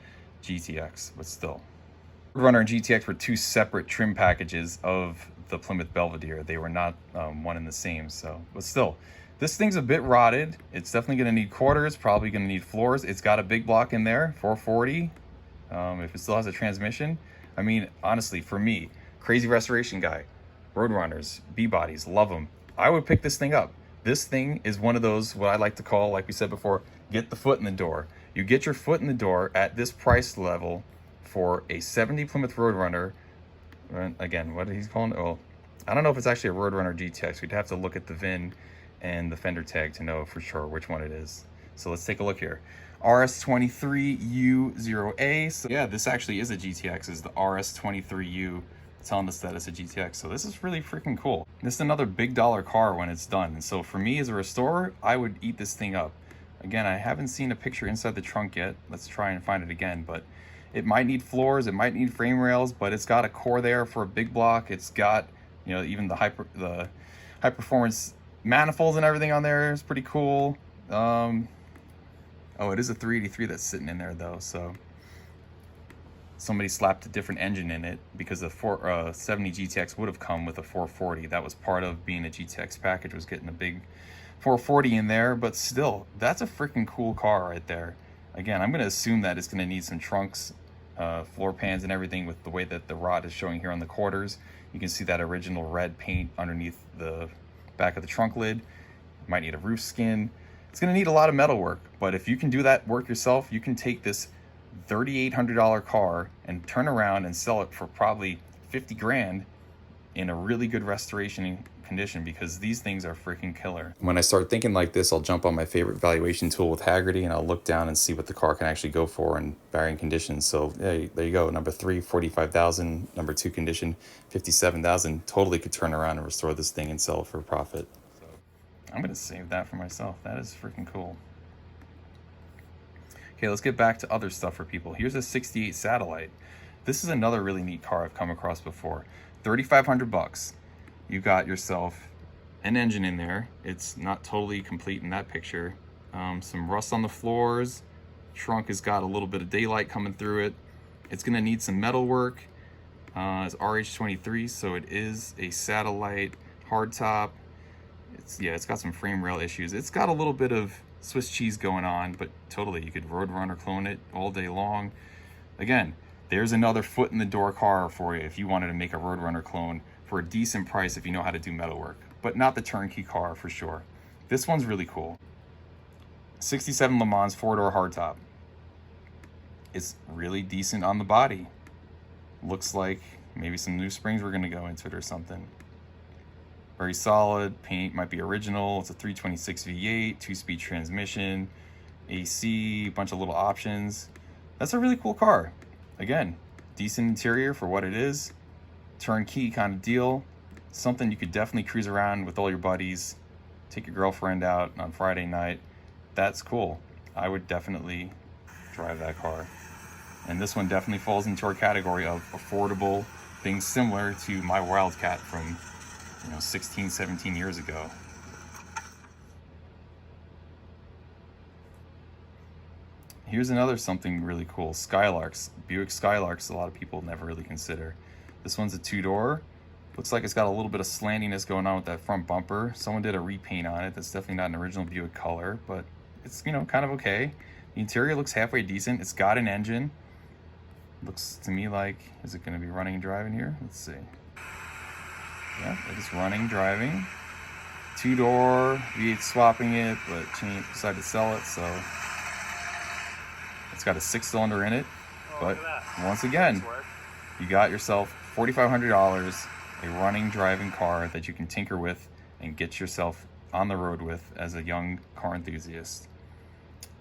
GTX, but still. Roadrunner and GTX were two separate trim packages of the Plymouth Belvedere. They were not one and the same, so, but still. This thing's a bit rotted. It's definitely gonna need quarters, probably gonna need floors. It's got a big block in there, 440. If it still has a transmission. I mean, honestly, for me, crazy restoration guy, Roadrunners, B-bodies, love them. I would pick this thing up. This thing is one of those, what I like to call, like we said before, get the foot in the door. You get your foot in the door at this price level for a 70 Plymouth Roadrunner. Again, what he's calling it? Well, I don't know if it's actually a Roadrunner GTX. We'd have to look at the VIN and the fender tag to know for sure which one it is. So let's take a look here. RS23U0A. So yeah, this actually is a GTX. Is the RS23U telling us that it's a GTX. So this is really freaking cool. This is another big dollar car when it's done. And so for me as a restorer, I would eat this thing up. Again, I haven't seen a picture inside the trunk yet. Let's try and find it again, but it might need floors, it might need frame rails, but it's got a core there for a big block. It's got, even the high performance manifolds and everything on there is pretty cool. Oh, it is a 383 that's sitting in there though, so somebody slapped a different engine in it because the 470 GTX would have come with a 440. That was part of being a GTX package, was getting a big 440 in there, but still, that's a freaking cool car right there. Again, I'm going to assume that it's going to need some trunks, floor pans and everything with the way that the rod is showing here on the quarters. You can see that original red paint underneath the back of the trunk lid. Might need a roof skin. It's going to need a lot of metal work, but if you can do that work yourself, you can take this $3,800 car and turn around and sell it for probably 50 grand in a really good restoration condition, because these things are freaking killer. When I start thinking like this, I'll jump on my favorite valuation tool with Haggerty and I'll look down and see what the car can actually go for in varying conditions. So hey, there you go. Number 3, 45,000. Number 2 condition, 57,000. Totally could turn around and restore this thing and sell it for a profit. So I'm gonna save that for myself. That is freaking cool. Okay, let's get back to other stuff for people. Here's a 68 Satellite. This is another really neat car I've come across before. 3,500 bucks. You got yourself an engine in there. It's not totally complete in that picture. Some rust on the floors. Trunk has got a little bit of daylight coming through it. It's gonna need some metal work. It's RH23, so it is a Satellite hardtop. It's got some frame rail issues. It's got a little bit of Swiss cheese going on, but totally you could Roadrunner clone it all day long. Again, there's another foot in the door car for you if you wanted to make a Roadrunner clone for a decent price if you know how to do metal work, but not the turnkey car for sure. This one's really cool. 67 Le Mans 4-door hardtop. It's really decent on the body. Looks like maybe some new springs were gonna go into it or something. Very solid, paint might be original. It's a 326 V8, 2-speed transmission, AC, a bunch of little options. That's a really cool car. Again, decent interior for what it is. Turnkey kind of deal. Something you could definitely cruise around with all your buddies, take your girlfriend out on Friday night. That's cool. I would definitely drive that car. And this one definitely falls into our category of affordable things similar to my Wildcat from 16, 17 years ago. Here's another something really cool. Skylarks. Buick Skylarks, a lot of people never really consider. This one's a 2-door. Looks like it's got a little bit of slantiness going on with that front bumper. Someone did a repaint on it. That's definitely not an original Buick color, but it's, kind of okay. The interior looks halfway decent. It's got an engine. Looks to me like, is it going to be running and driving here? Let's see. Yeah, it is running, driving. 2-door, V8 swapping it, but decided to sell it, so it's got a 6-cylinder in it. But once again, you got yourself $4,500, a running, driving car that you can tinker with and get yourself on the road with as a young car enthusiast.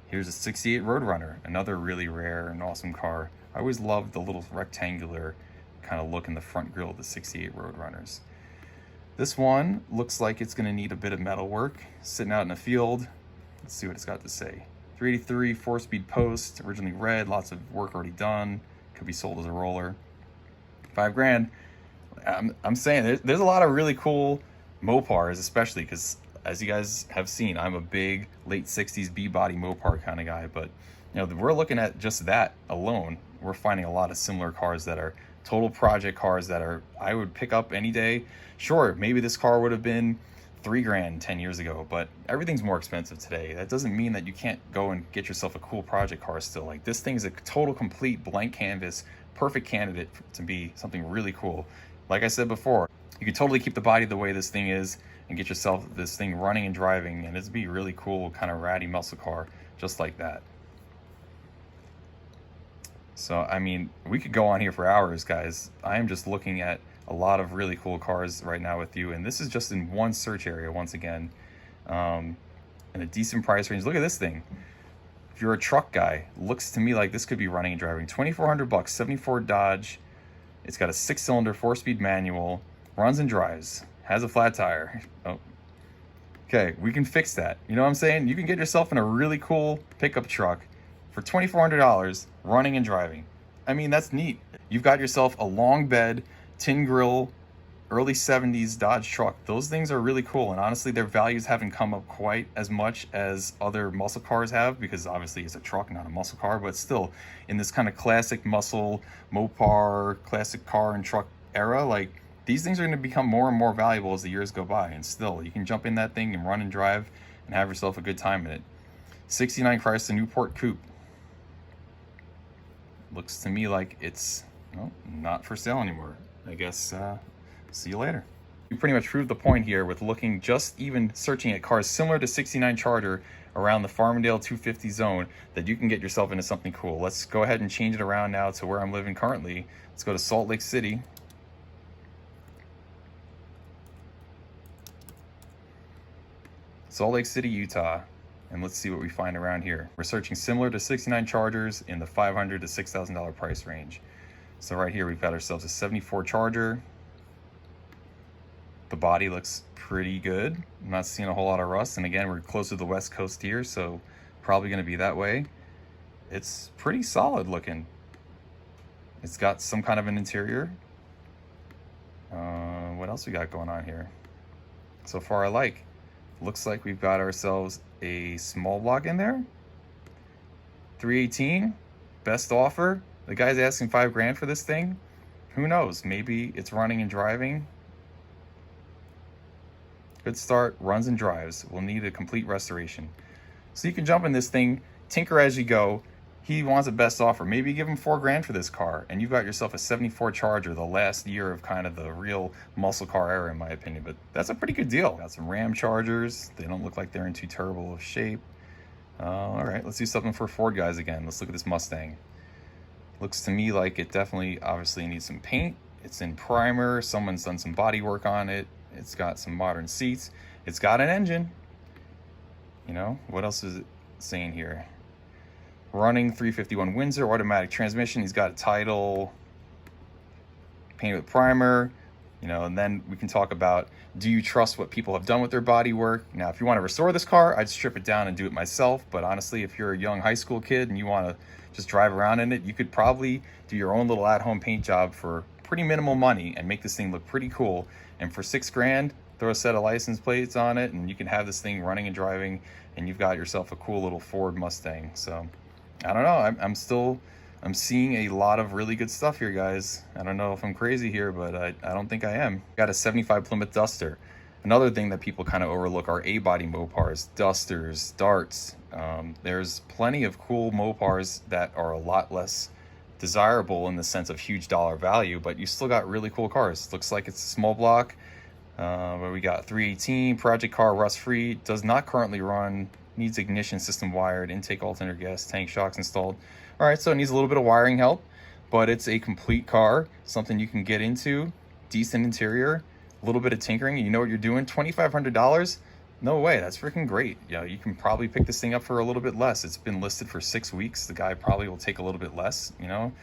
Here's a 68 Roadrunner, another really rare and awesome car. I always loved the little rectangular kind of look in the front grille of the 68 Roadrunners. This one looks like it's going to need a bit of metal work. Sitting out in the field. Let's see what it's got to say. 383 4-speed post, originally red, lots of work already done. Could be sold as a roller. $5,000. I'm saying there's a lot of really cool Mopars, especially because, as you guys have seen, I'm a big late 60s B-body Mopar kind of guy. But we're looking at just that alone. We're finding a lot of similar cars that are total project cars that I would pick up any day. Sure, maybe this car would have been $3,000 10 years ago, but everything's more expensive today. That doesn't mean that you can't go and get yourself a cool project car still. Like, this thing's a total complete blank canvas, perfect candidate to be something really cool. Like I said before, you could totally keep the body the way this thing is and get yourself this thing running and driving, and it'd be a really cool kind of ratty muscle car just like that. So, I mean, we could go on here for hours, guys. I am just looking at a lot of really cool cars right now with you, and this is just in one search area once again, in a decent price range. Look at this thing. If you're a truck guy, looks to me like this could be running and driving. $2,400, 74 Dodge. It's got a 6-cylinder 4-speed manual, runs and drives, has a flat tire. Oh, okay, we can fix that. You know what I'm saying? You can get yourself in a really cool pickup truck for $2,400, running and driving. I mean, that's neat. You've got yourself a long bed, tin grill, early 70s Dodge truck. Those things are really cool, and honestly their values haven't come up quite as much as other muscle cars have, because obviously it's a truck, not a muscle car, but still in this kind of classic muscle Mopar classic car and truck era, like these things are going to become more and more valuable as the years go by, and still you can jump in that thing and run and drive and have yourself a good time in it. 69 Chrysler Newport Coupe. Looks to me like it's, well, not for sale anymore. I guess see you later. You pretty much proved the point here with looking, just even searching at cars similar to 69 Charger around the Farmingdale 250 zone, that you can get yourself into something cool. Let's go ahead and change it around now to where I'm living currently. Let's go to Salt Lake City. Salt Lake City, Utah. And let's see what we find around here. We're searching similar to 69 Chargers in the $500 to $6,000 price range. So right here we've got ourselves a 74 Charger. The body looks pretty good. I'm not seeing a whole lot of rust, and again, we're close to the West Coast here, so probably going to be that way. It's pretty solid looking. It's got some kind of an interior. What else we got going on here? So far I like. Looks like we've got ourselves a small block in there. 318, best offer. The guy's asking $5 grand for this thing. Who knows? Maybe it's running and driving. Good start, runs and drives. We'll need a complete restoration. So you can jump in this thing, tinker as you go. He wants a best offer. Maybe give him $4 grand for this car, and you've got yourself a 74 Charger, the last year of kind of the real muscle car era, in my opinion. But that's a pretty good deal. Got some Ram Chargers. They don't look like they're in too terrible of shape. All right, let's do something for Ford guys again. Let's look at this Mustang. Looks to me like it definitely, obviously needs some paint. It's in primer. Someone's done some body work on it. It's got some modern seats. It's got an engine. You know, what else is it saying here? Running 351 Windsor, automatic transmission. He's got a title, painted with primer. You know, and then we can talk about, do you trust what people have done with their body work? Now, if you want to restore this car, I'd strip it down and do it myself. But honestly, if you're a young high school kid and you want to just drive around in it, you could probably do your own little at-home paint job for pretty minimal money and make this thing look pretty cool. And for $6 grand, throw a set of license plates on it, and you can have this thing running and driving, and you've got yourself a cool little Ford Mustang. So I don't know. I'm seeing a lot of really good stuff here, guys. I don't know if I'm crazy here, but I don't think I am. Got a 75 Plymouth Duster. Another thing that people kind of overlook are A-body Mopars, Dusters, Darts. There's plenty of cool Mopars that are a lot less desirable in the sense of huge dollar value, but you still got really cool cars. Looks like it's a small block. Where we got 318 project car, rust free, does not currently run, needs ignition system wired, intake alternator gas, tank shocks installed. All right, so it needs a little bit of wiring help, but it's a complete car, something you can get into. Decent interior, a little bit of tinkering, you know what you're doing. $2,500? No way, that's freaking great. You know, you can probably pick this thing up for a little bit less. It's been listed for 6 weeks. The guy probably will take a little bit less, you know.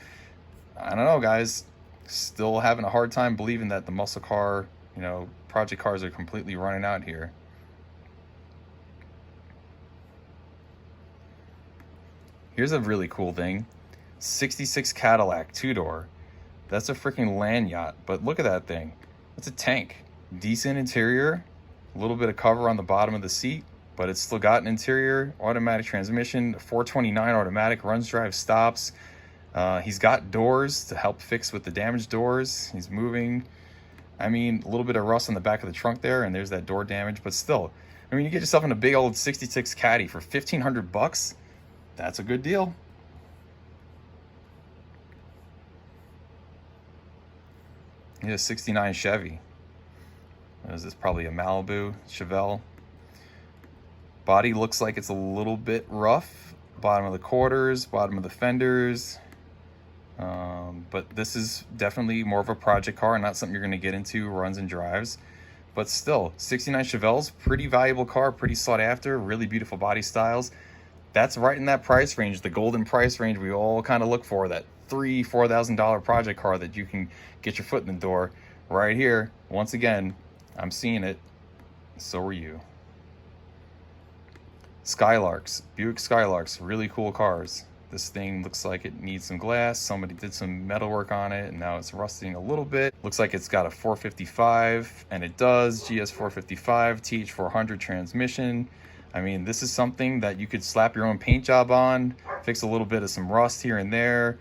I don't know, guys. Still having a hard time believing that the muscle car, you know, project cars are completely running out here. Here's a really cool thing. 66 Cadillac, 2-door. That's a freaking land yacht, but look at that thing. It's a tank. Decent interior, a little bit of cover on the bottom of the seat, but it's still got an interior, automatic transmission, 429 automatic, runs, drives, stops. He's got doors to help fix with the damaged doors. He's moving. I mean, a little bit of rust on the back of the trunk there, and there's that door damage, but still, I mean, you get yourself in a big old 66 Caddy for $1,500. That's a good deal. Here's a 69 Chevy. What is this? Probably a Malibu, Chevelle. Body looks like it's a little bit rough. Bottom of the quarters, bottom of the fenders. But this is definitely more of a project car, not something you're going to get into, runs and drives. But still, 69 Chevelle's pretty valuable car, pretty sought after, really beautiful body styles. That's right in that price range, the golden price range we all kind of look for, that $3,000-$4,000 project car that you can get your foot in the door. Right here, once again, I'm seeing it. So are you. Skylarks, Buick Skylarks, really cool cars. This thing looks like it needs some glass. Somebody did some metal work on it and now it's rusting a little bit. Looks like it's got a 455, and it does. GS 455 TH400 transmission. I mean, this is something that you could slap your own paint job on, fix a little bit of some rust here and there,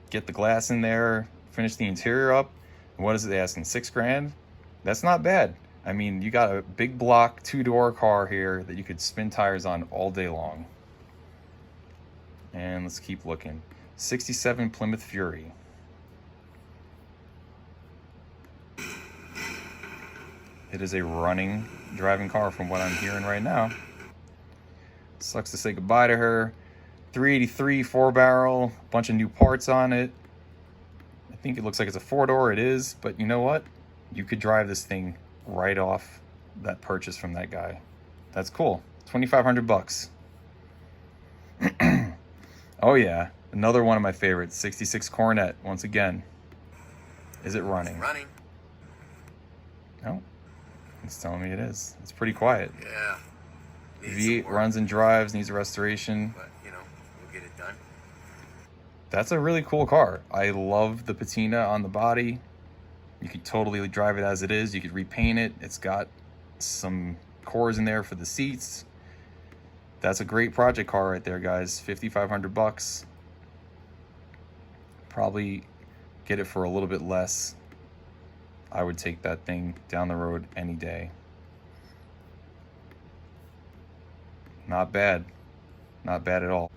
get the glass in there, finish the interior up. And what is it asking, $6 grand? That's not bad. I mean, you got a big block 2-door car here that you could spin tires on all day long. And let's keep looking. 67 Plymouth Fury. It is a running driving car from what I'm hearing right now. Sucks to say goodbye to her. 383 4-barrel, bunch of new parts on it. I think it looks like it's a 4-door. It is, but you know what? You could drive this thing right off that purchase from that guy. That's cool. 2,500 bucks. Oh yeah, another one of my favorites, 66 Coronet, once again. Is it running? It's running. No, it's telling me it is. It's pretty quiet. Yeah. V8 runs and drives, needs a restoration. But, you know, we'll get it done. That's a really cool car. I love the patina on the body. You could totally drive it as it is. You could repaint it. It's got some cores in there for the seats. That's a great project car right there, guys. 5,500 bucks. Probably get it for a little bit less. I would take that thing down the road any day. Not bad. Not bad at all.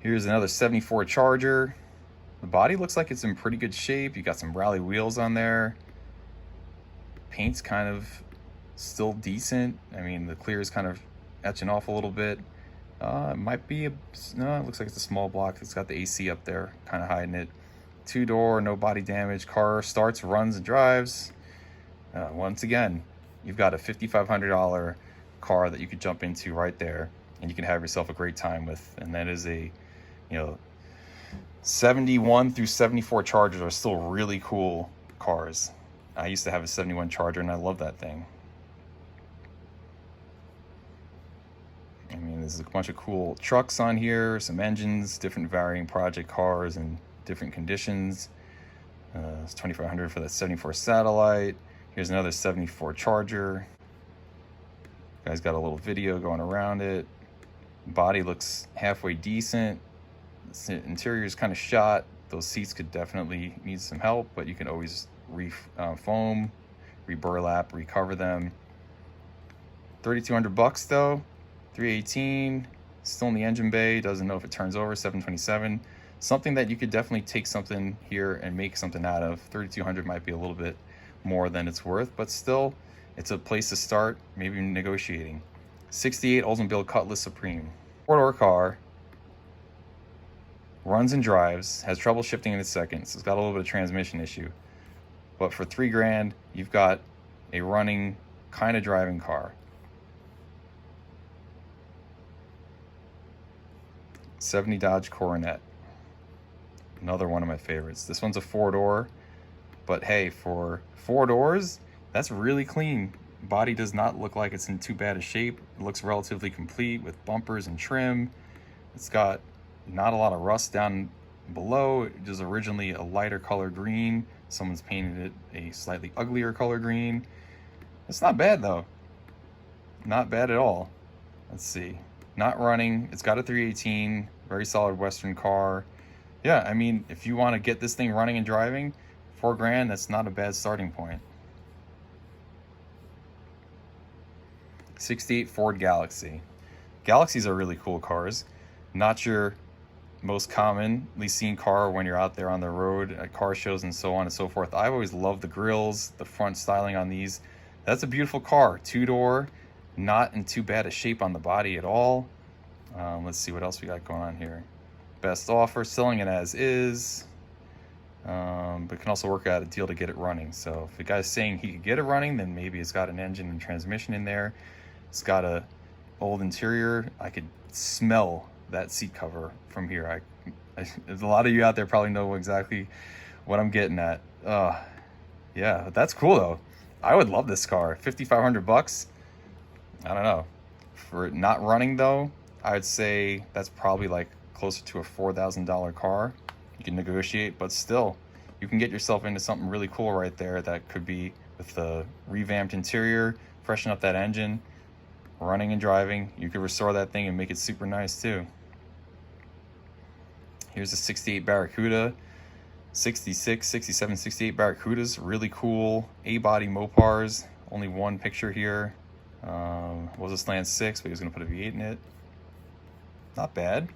Here's another 74 Charger. The body looks like it's in pretty good shape. You got some rally wheels on there. Paint's kind of still decent. I mean, the clear is kind of etching off a little bit. It might be no, it looks like it's a small block. It's got the AC up there, kind of hiding it. 2-door, no body damage. Car starts, runs, and drives. Once again, you've got a $5,500 car that you could jump into right there, and you can have yourself a great time with. And that is a, 71 through 74 Chargers are still really cool cars. I used to have a 71 Charger, and I love that thing. I mean, there's a bunch of cool trucks on here, some engines, different varying project cars and different conditions. It's $2,500 for that 74 Satellite. Here's another 74 Charger. Guy's got a little video going around it. Body looks halfway decent. The interior is kind of shot. Those seats could definitely need some help, but you can always foam, re-burlap, recover them. 3,200 bucks though. 318, still in the engine bay, doesn't know if it turns over. 727, something that you could definitely take something here and make something out of. 3,200 might be a little bit more than it's worth, but still, it's a place to start, maybe negotiating. 68 Oldsmobile Cutlass Supreme, 4-door car, runs and drives, has trouble shifting in its seconds. It's got a little bit of transmission issue, but for $3,000, you've got a running kind of driving car. 70 Dodge Coronet, another one of my favorites. This one's a 4-door, but hey, for 4 doors, that's really clean. Body does not look like it's in too bad a shape. It looks relatively complete with bumpers and trim. It's got not a lot of rust down below. It was originally a lighter color green. Someone's painted it a slightly uglier color green. It's not bad though. Not bad at all. Let's see. Not running. It's got a 318, very solid Western car. Yeah, I mean, if you want to get this thing running and driving, $4,000, that's not a bad starting point. 68 Ford Galaxy. Galaxies are really cool cars. Not your most commonly seen car when you're out there on the road at car shows and so on and so forth. I've always loved the grills, the front styling on these. That's a beautiful car. 2-door. Not in too bad a shape on the body at all. Let's see what else we got going on here. Best offer, selling it as is, but can also work out a deal to get it running. So if the guy's saying he could get it running, then maybe it's got an engine and transmission in there. It's got a old interior. I could smell that seat cover from here. There's a lot of you out there probably know exactly what I'm getting at. Yeah, that's cool though. I would love this car. 5,500 bucks. I don't know. For it not running though, I would say that's probably like closer to a $4,000 car. You can negotiate, but still, you can get yourself into something really cool right there. That could be with the revamped interior, freshen up that engine, running and driving. You could restore that thing and make it super nice too. Here's a 68 Barracuda. 66, 67, 68 Barracudas, really cool A-body Mopars. Only one picture here. Was a slant 6, but he was going to put a V8 in it. Not bad.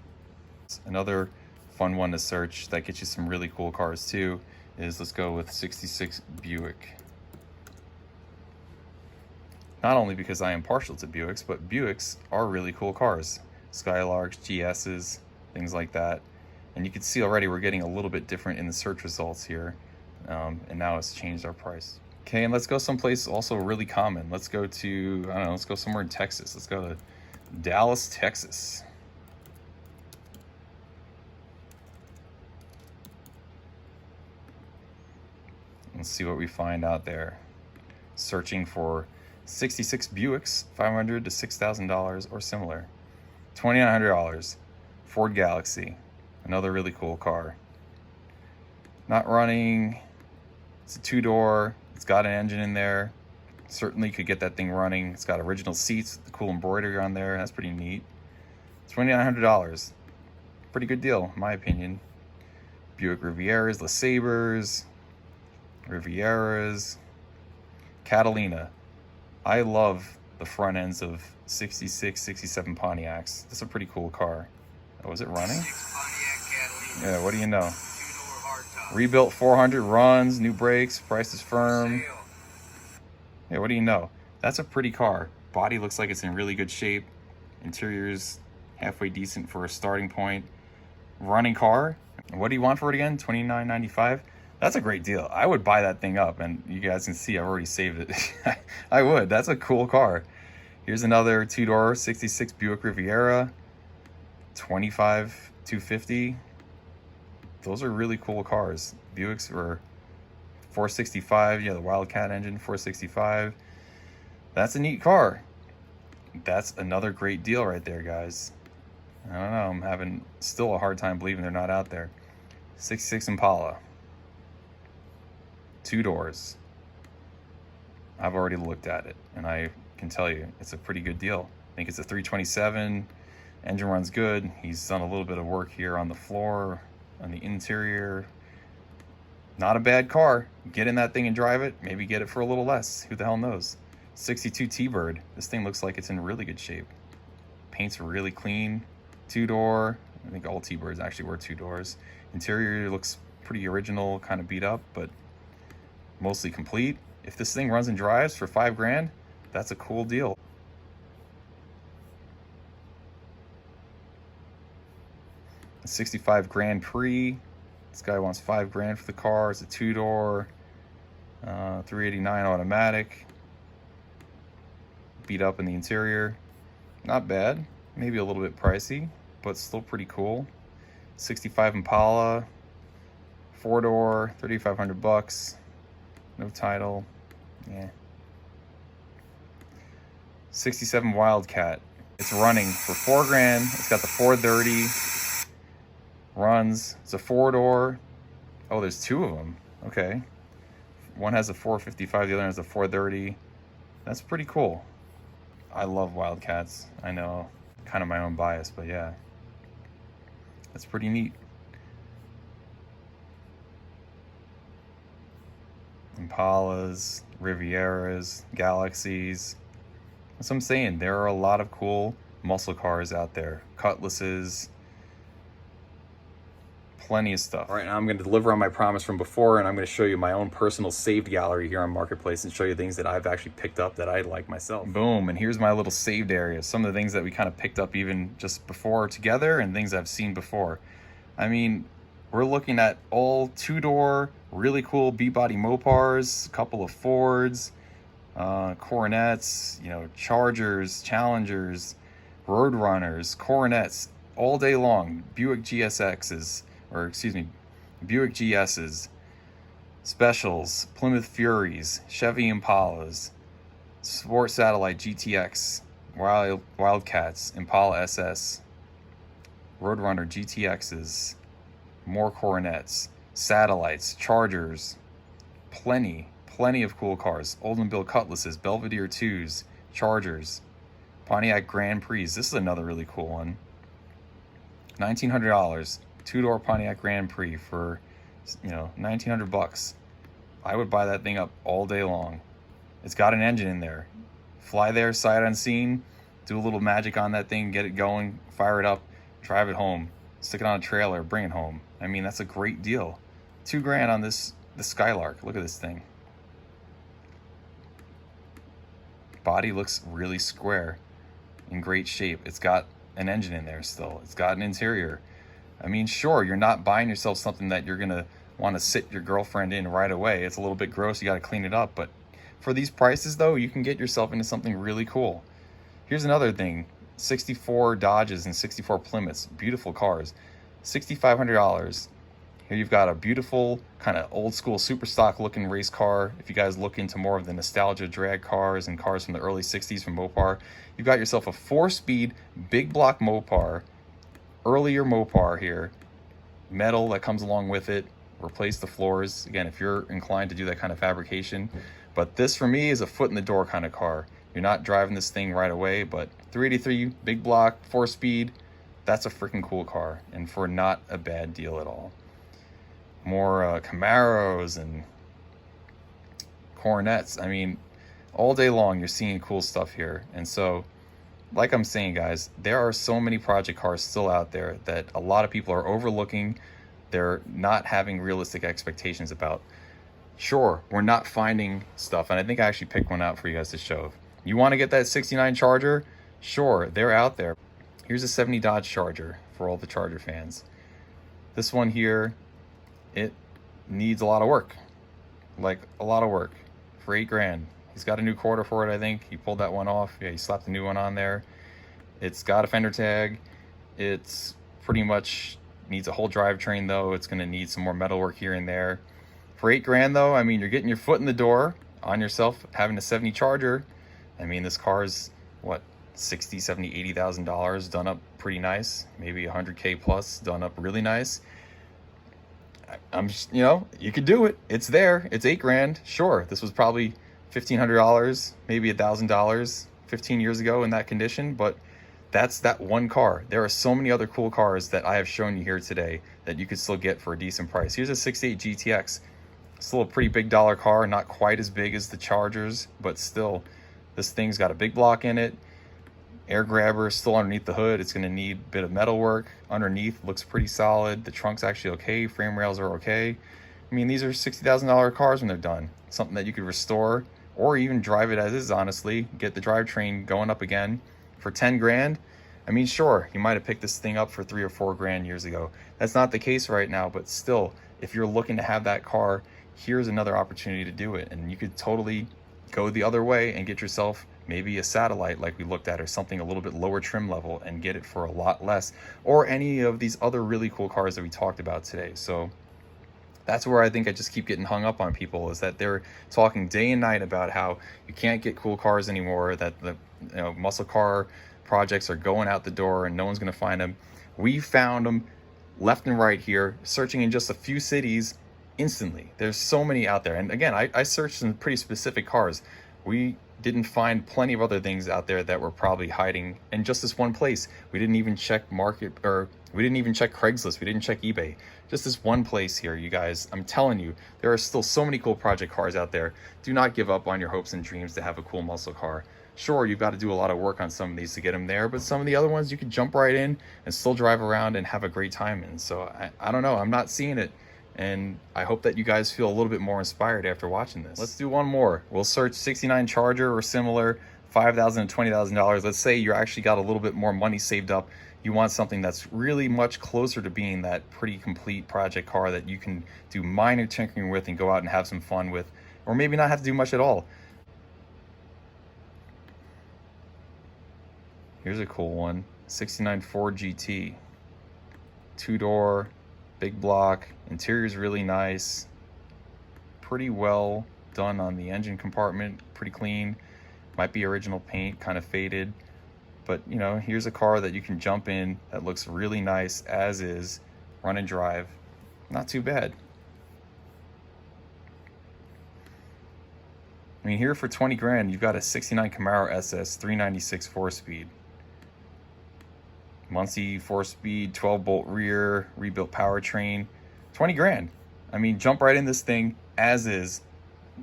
Another fun one to search that gets you some really cool cars too is, let's go with 66 Buick. Not only because I am partial to Buicks, but Buicks are really cool cars. Skylarks, GSs, things like that. And you can see already we're getting a little bit different in the search results here. And now it's changed our price. Okay, and let's go someplace also really common. Let's go to, I don't know, let's go somewhere in Texas. Let's go to Dallas, Texas. Let's see what we find out there. Searching for 66 Buicks, $500 to $6,000 or similar. $2,900, Ford Galaxy, another really cool car. Not running, it's a 2-door, it's got an engine in there. Certainly could get that thing running. It's got original seats, the cool embroidery on there, that's pretty neat. $2,900, pretty good deal in my opinion. Buick Rivieras, LeSabres, Rivieras, Catalina. I love the front ends of 66, 67 Pontiacs. That's a pretty cool car. Oh, is it running? Yeah, what do you know? Rebuilt 400, runs, new brakes, price is firm. Yeah, what do you know? That's a pretty car. Body looks like it's in really good shape. Interior's halfway decent for a starting point. Running car. What do you want for it again? $29.95. That's a great deal. I would buy that thing up, and you guys can see I've already saved it. I would. That's a cool car. Here's another 2-door 66 Buick Riviera. $25,250. Those are really cool cars. Buicks were 465. Yeah, the Wildcat engine, 465. That's a neat car. That's another great deal right there, guys. I don't know. I'm having still a hard time believing they're not out there. 66 Impala. 2 doors. I've already looked at it, and I can tell you it's a pretty good deal. I think it's a 327. Engine runs good. He's done a little bit of work here on the floor, on the interior. Not a bad car. Get in that thing and drive it. Maybe get it for a little less. Who the hell knows? 62 T-Bird. This thing looks like it's in really good shape. Paint's really clean. 2-door. I think all T-Birds actually were 2 doors. Interior looks pretty original, kind of beat up, but mostly complete. If this thing runs and drives for $5,000, that's a cool deal. A 65 Grand Prix. This guy wants $5,000 for the car. It's a 2-door, 389 automatic. Beat up in the interior. Not bad. Maybe a little bit pricey, but still pretty cool. 65 Impala, 4-door, $3,500. No title. Yeah. 67 Wildcat. It's running for $4,000. It's got the 430. Runs. It's a 4-door. Oh, there's 2 of them. Okay. One has a 455. The other has a 430. That's pretty cool. I love Wildcats. I know, kind of my own bias, but yeah. That's pretty neat. Impalas, Rivieras, Galaxies. That's what I'm saying. There are a lot of cool muscle cars out there. Cutlasses. Plenty of stuff. All right, now I'm going to deliver on my promise from before, and I'm going to show you my own personal saved gallery here on Marketplace and show you things that I've actually picked up that I like myself. Boom, and here's my little saved area. Some of the things that we kind of picked up even just before together and things I've seen before. I mean, we're looking at all 2-door, really cool B-body Mopars, a couple of Fords, Coronets, you know, Chargers, Challengers, Roadrunners, Coronets, all day long. Buick GSXs. Or excuse me, Buick GS's, Specials, Plymouth Furies, Chevy Impalas, Sport Satellite GTX, Wildcats, Impala SS, Roadrunner GTXs, more Coronets, Satellites, Chargers, plenty of cool cars. Oldsmobile Cutlasses, Belvedere 2s, Chargers, Pontiac Grand Prix. This is another really cool one. $1,900, two-door Pontiac Grand Prix for, $1,900. I would buy that thing up all day long. It's got an engine in there. Fly there, sight unseen, do a little magic on that thing, get it going, fire it up, drive it home, stick it on a trailer, bring it home. I mean, that's a great deal. $2,000 on the Skylark. Look at this thing. Body looks really square, in great shape. It's got an engine in there still. It's got an interior. I mean, sure, you're not buying yourself something that you're gonna want to sit your girlfriend in right away. It's a little bit gross, you got to clean it up, but for these prices though, you can get yourself into something really cool. Here's another thing. 64 Dodges and 64 Plymouths, beautiful cars. $6,500. Here you've got a beautiful kind of old school super stock looking race car. If you guys look into more of the nostalgia drag cars and cars from the early 60s from Mopar, you've got yourself a 4-speed big block Mopar, earlier Mopar here, metal that comes along with it, replace the floors, again, if you're inclined to do that kind of fabrication. But this for me is a foot in the door kind of car. You're not driving this thing right away, but 383 big block 4-speed, that's a freaking cool car, and for not a bad deal at all. More Camaros and Coronets. I mean, all day long you're seeing cool stuff here. And so, like I'm saying, guys, there are so many project cars still out there that a lot of people are overlooking. They're not having realistic expectations about. Sure, we're not finding stuff, and I think I actually picked one out for you guys to show. You want to get that 69 Charger? Sure, they're out there. Here's a 70 Dodge Charger for all the Charger fans. This one here, it needs a lot of work. Like, a lot of work for $8,000. He's got a new quarter for it, I think. He pulled that one off. Yeah, he slapped a new one on there. It's got a fender tag. It's pretty much needs a whole drivetrain, though. It's going to need some more metal work here and there. For $8,000, though, I mean, you're getting your foot in the door on yourself, having a 70 Charger. I mean, this car's, what, $60,000, $70,000, $80,000 done up pretty nice. Maybe $100K plus done up really nice. I'm just, you could do it. It's there. It's $8,000. Sure, this was probably $1,500, maybe $1,000 15 years ago in that condition, but that's that one car. There are so many other cool cars that I have shown you here today that you could still get for a decent price. Here's a 68 GTX. Still a pretty big dollar car, not quite as big as the Chargers, but still, this thing's got a big block in it. Air grabber still underneath the hood. It's going to need a bit of metal work. Underneath looks pretty solid. The trunk's actually okay. Frame rails are okay. I mean, these are $60,000 cars when they're done. Something that you could restore or even drive it as is, honestly. Get the drivetrain going up again for $10,000. I mean, sure, you might have picked this thing up for $3,000 or $4,000 years ago. That's not the case right now, but still, if you're looking to have that car, here's another opportunity to do it. And you could totally go the other way and get yourself maybe a Satellite like we looked at, or something a little bit lower trim level, and get it for a lot less, or any of these other really cool cars that we talked about today. So that's where I think I just keep getting hung up on people, is that they're talking day and night about how you can't get cool cars anymore, that the muscle car projects are going out the door and no one's going to find them. We found them left and right here, searching in just a few cities instantly. There's so many out there, and again, I searched some pretty specific cars. We didn't find plenty of other things out there that were probably hiding in just this one place. We didn't even check Market, or we didn't even check Craigslist. We didn't check eBay. Just this one place here, you guys. I'm telling you, there are still so many cool project cars out there. Do not give up on your hopes and dreams to have a cool muscle car. Sure, you've got to do a lot of work on some of these to get them there, but some of the other ones you can jump right in and still drive around and have a great time in. So I don't know, I'm not seeing it. And I hope that you guys feel a little bit more inspired after watching this. Let's do one more. We'll search 69 Charger or similar, $5,000 to $20,000. Let's say you actually got a little bit more money saved up. You want something that's really much closer to being that pretty complete project car that you can do minor tinkering with and go out and have some fun with, or maybe not have to do much at all. Here's a cool one, 69 Ford GT, two-door, big block, interior's really nice, pretty well done on the engine compartment, pretty clean. Might be original paint, kind of faded. But, you know, here's a car that you can jump in that looks really nice as is, run and drive. Not too bad. I mean, here for 20 grand, you've got a 69 Camaro SS, 396 4-speed. Muncie 4-speed, 12-bolt rear, rebuilt powertrain. 20 grand. I mean, jump right in this thing as is.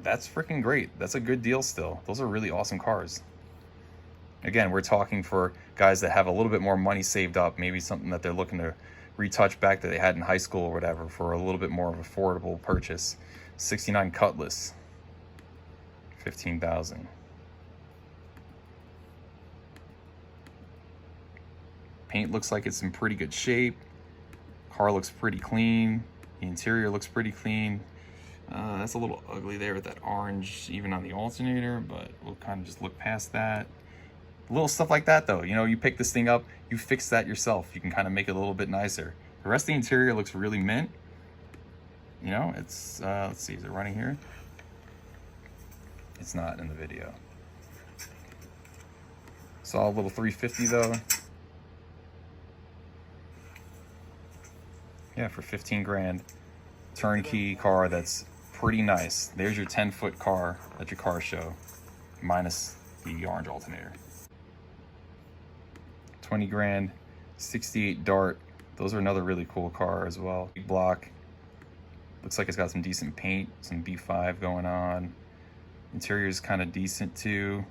That's freaking great. That's a good deal still. Those are really awesome cars. Again, we're talking for guys that have a little bit more money saved up, maybe something that they're looking to retouch back that they had in high school or whatever for a little bit more of an affordable purchase. 69 Cutlass, 15,000. Paint looks like it's in pretty good shape. Car looks pretty clean. The interior looks pretty clean. That's a little ugly there with that orange, even on the alternator, but we'll kind of just look past that. Little stuff like that though, you know, you pick this thing up, you fix that yourself. You can kind of make it a little bit nicer. The rest of the interior looks really mint. You know, it's, let's see, is it running here? It's not in the video. Solid little 350 though. Yeah, for 15 grand. Turnkey car that's pretty nice. There's your 10-foot car at your car show, minus the orange alternator. 20 grand, 68 Dart. Those are another really cool car as well. Big block. Looks like it's got some decent paint, some B5 going on. Interior is kind of decent too.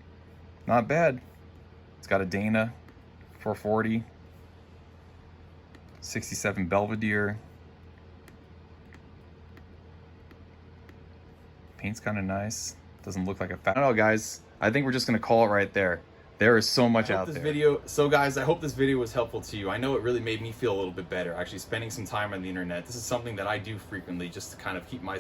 Not bad. It's got a Dana 440. 67 Belvedere. Paint's kind of nice. Doesn't look like a fat. I don't know, guys. I think we're just gonna call it right there. There is so much out there. So guys, I hope this video was helpful to you. I know it really made me feel a little bit better, actually spending some time on the internet. This is something that I do frequently just to kind of keep my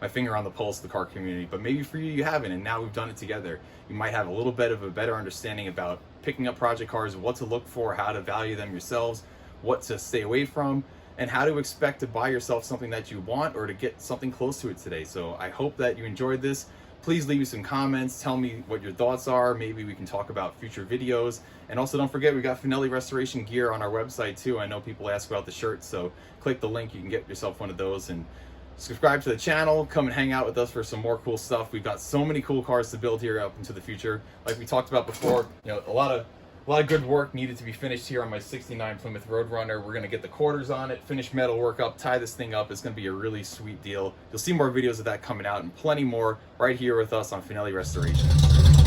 finger on the pulse of the car community. But maybe for you, you haven't, and now we've done it together. You might have a little bit of a better understanding about picking up project cars, what to look for, how to value them yourselves, what to stay away from, and how to expect to buy yourself something that you want or to get something close to it today. So I hope that you enjoyed this. Please leave me some comments. Tell me what your thoughts are. Maybe we can talk about future videos. And also don't forget, we got Finelli restoration gear on our website too. I know people ask about the shirts, so click the link. You can get yourself one of those and subscribe to the channel. Come and hang out with us for some more cool stuff. We've got so many cool cars to build here up into the future. Like we talked about before, you know, a lot of good work needed to be finished here on my 69 Plymouth Roadrunner. We're gonna get the quarters on it, finish metal work up, tie this thing up. It's gonna be a really sweet deal. You'll see more videos of that coming out and plenty more right here with us on Finelli Restoration.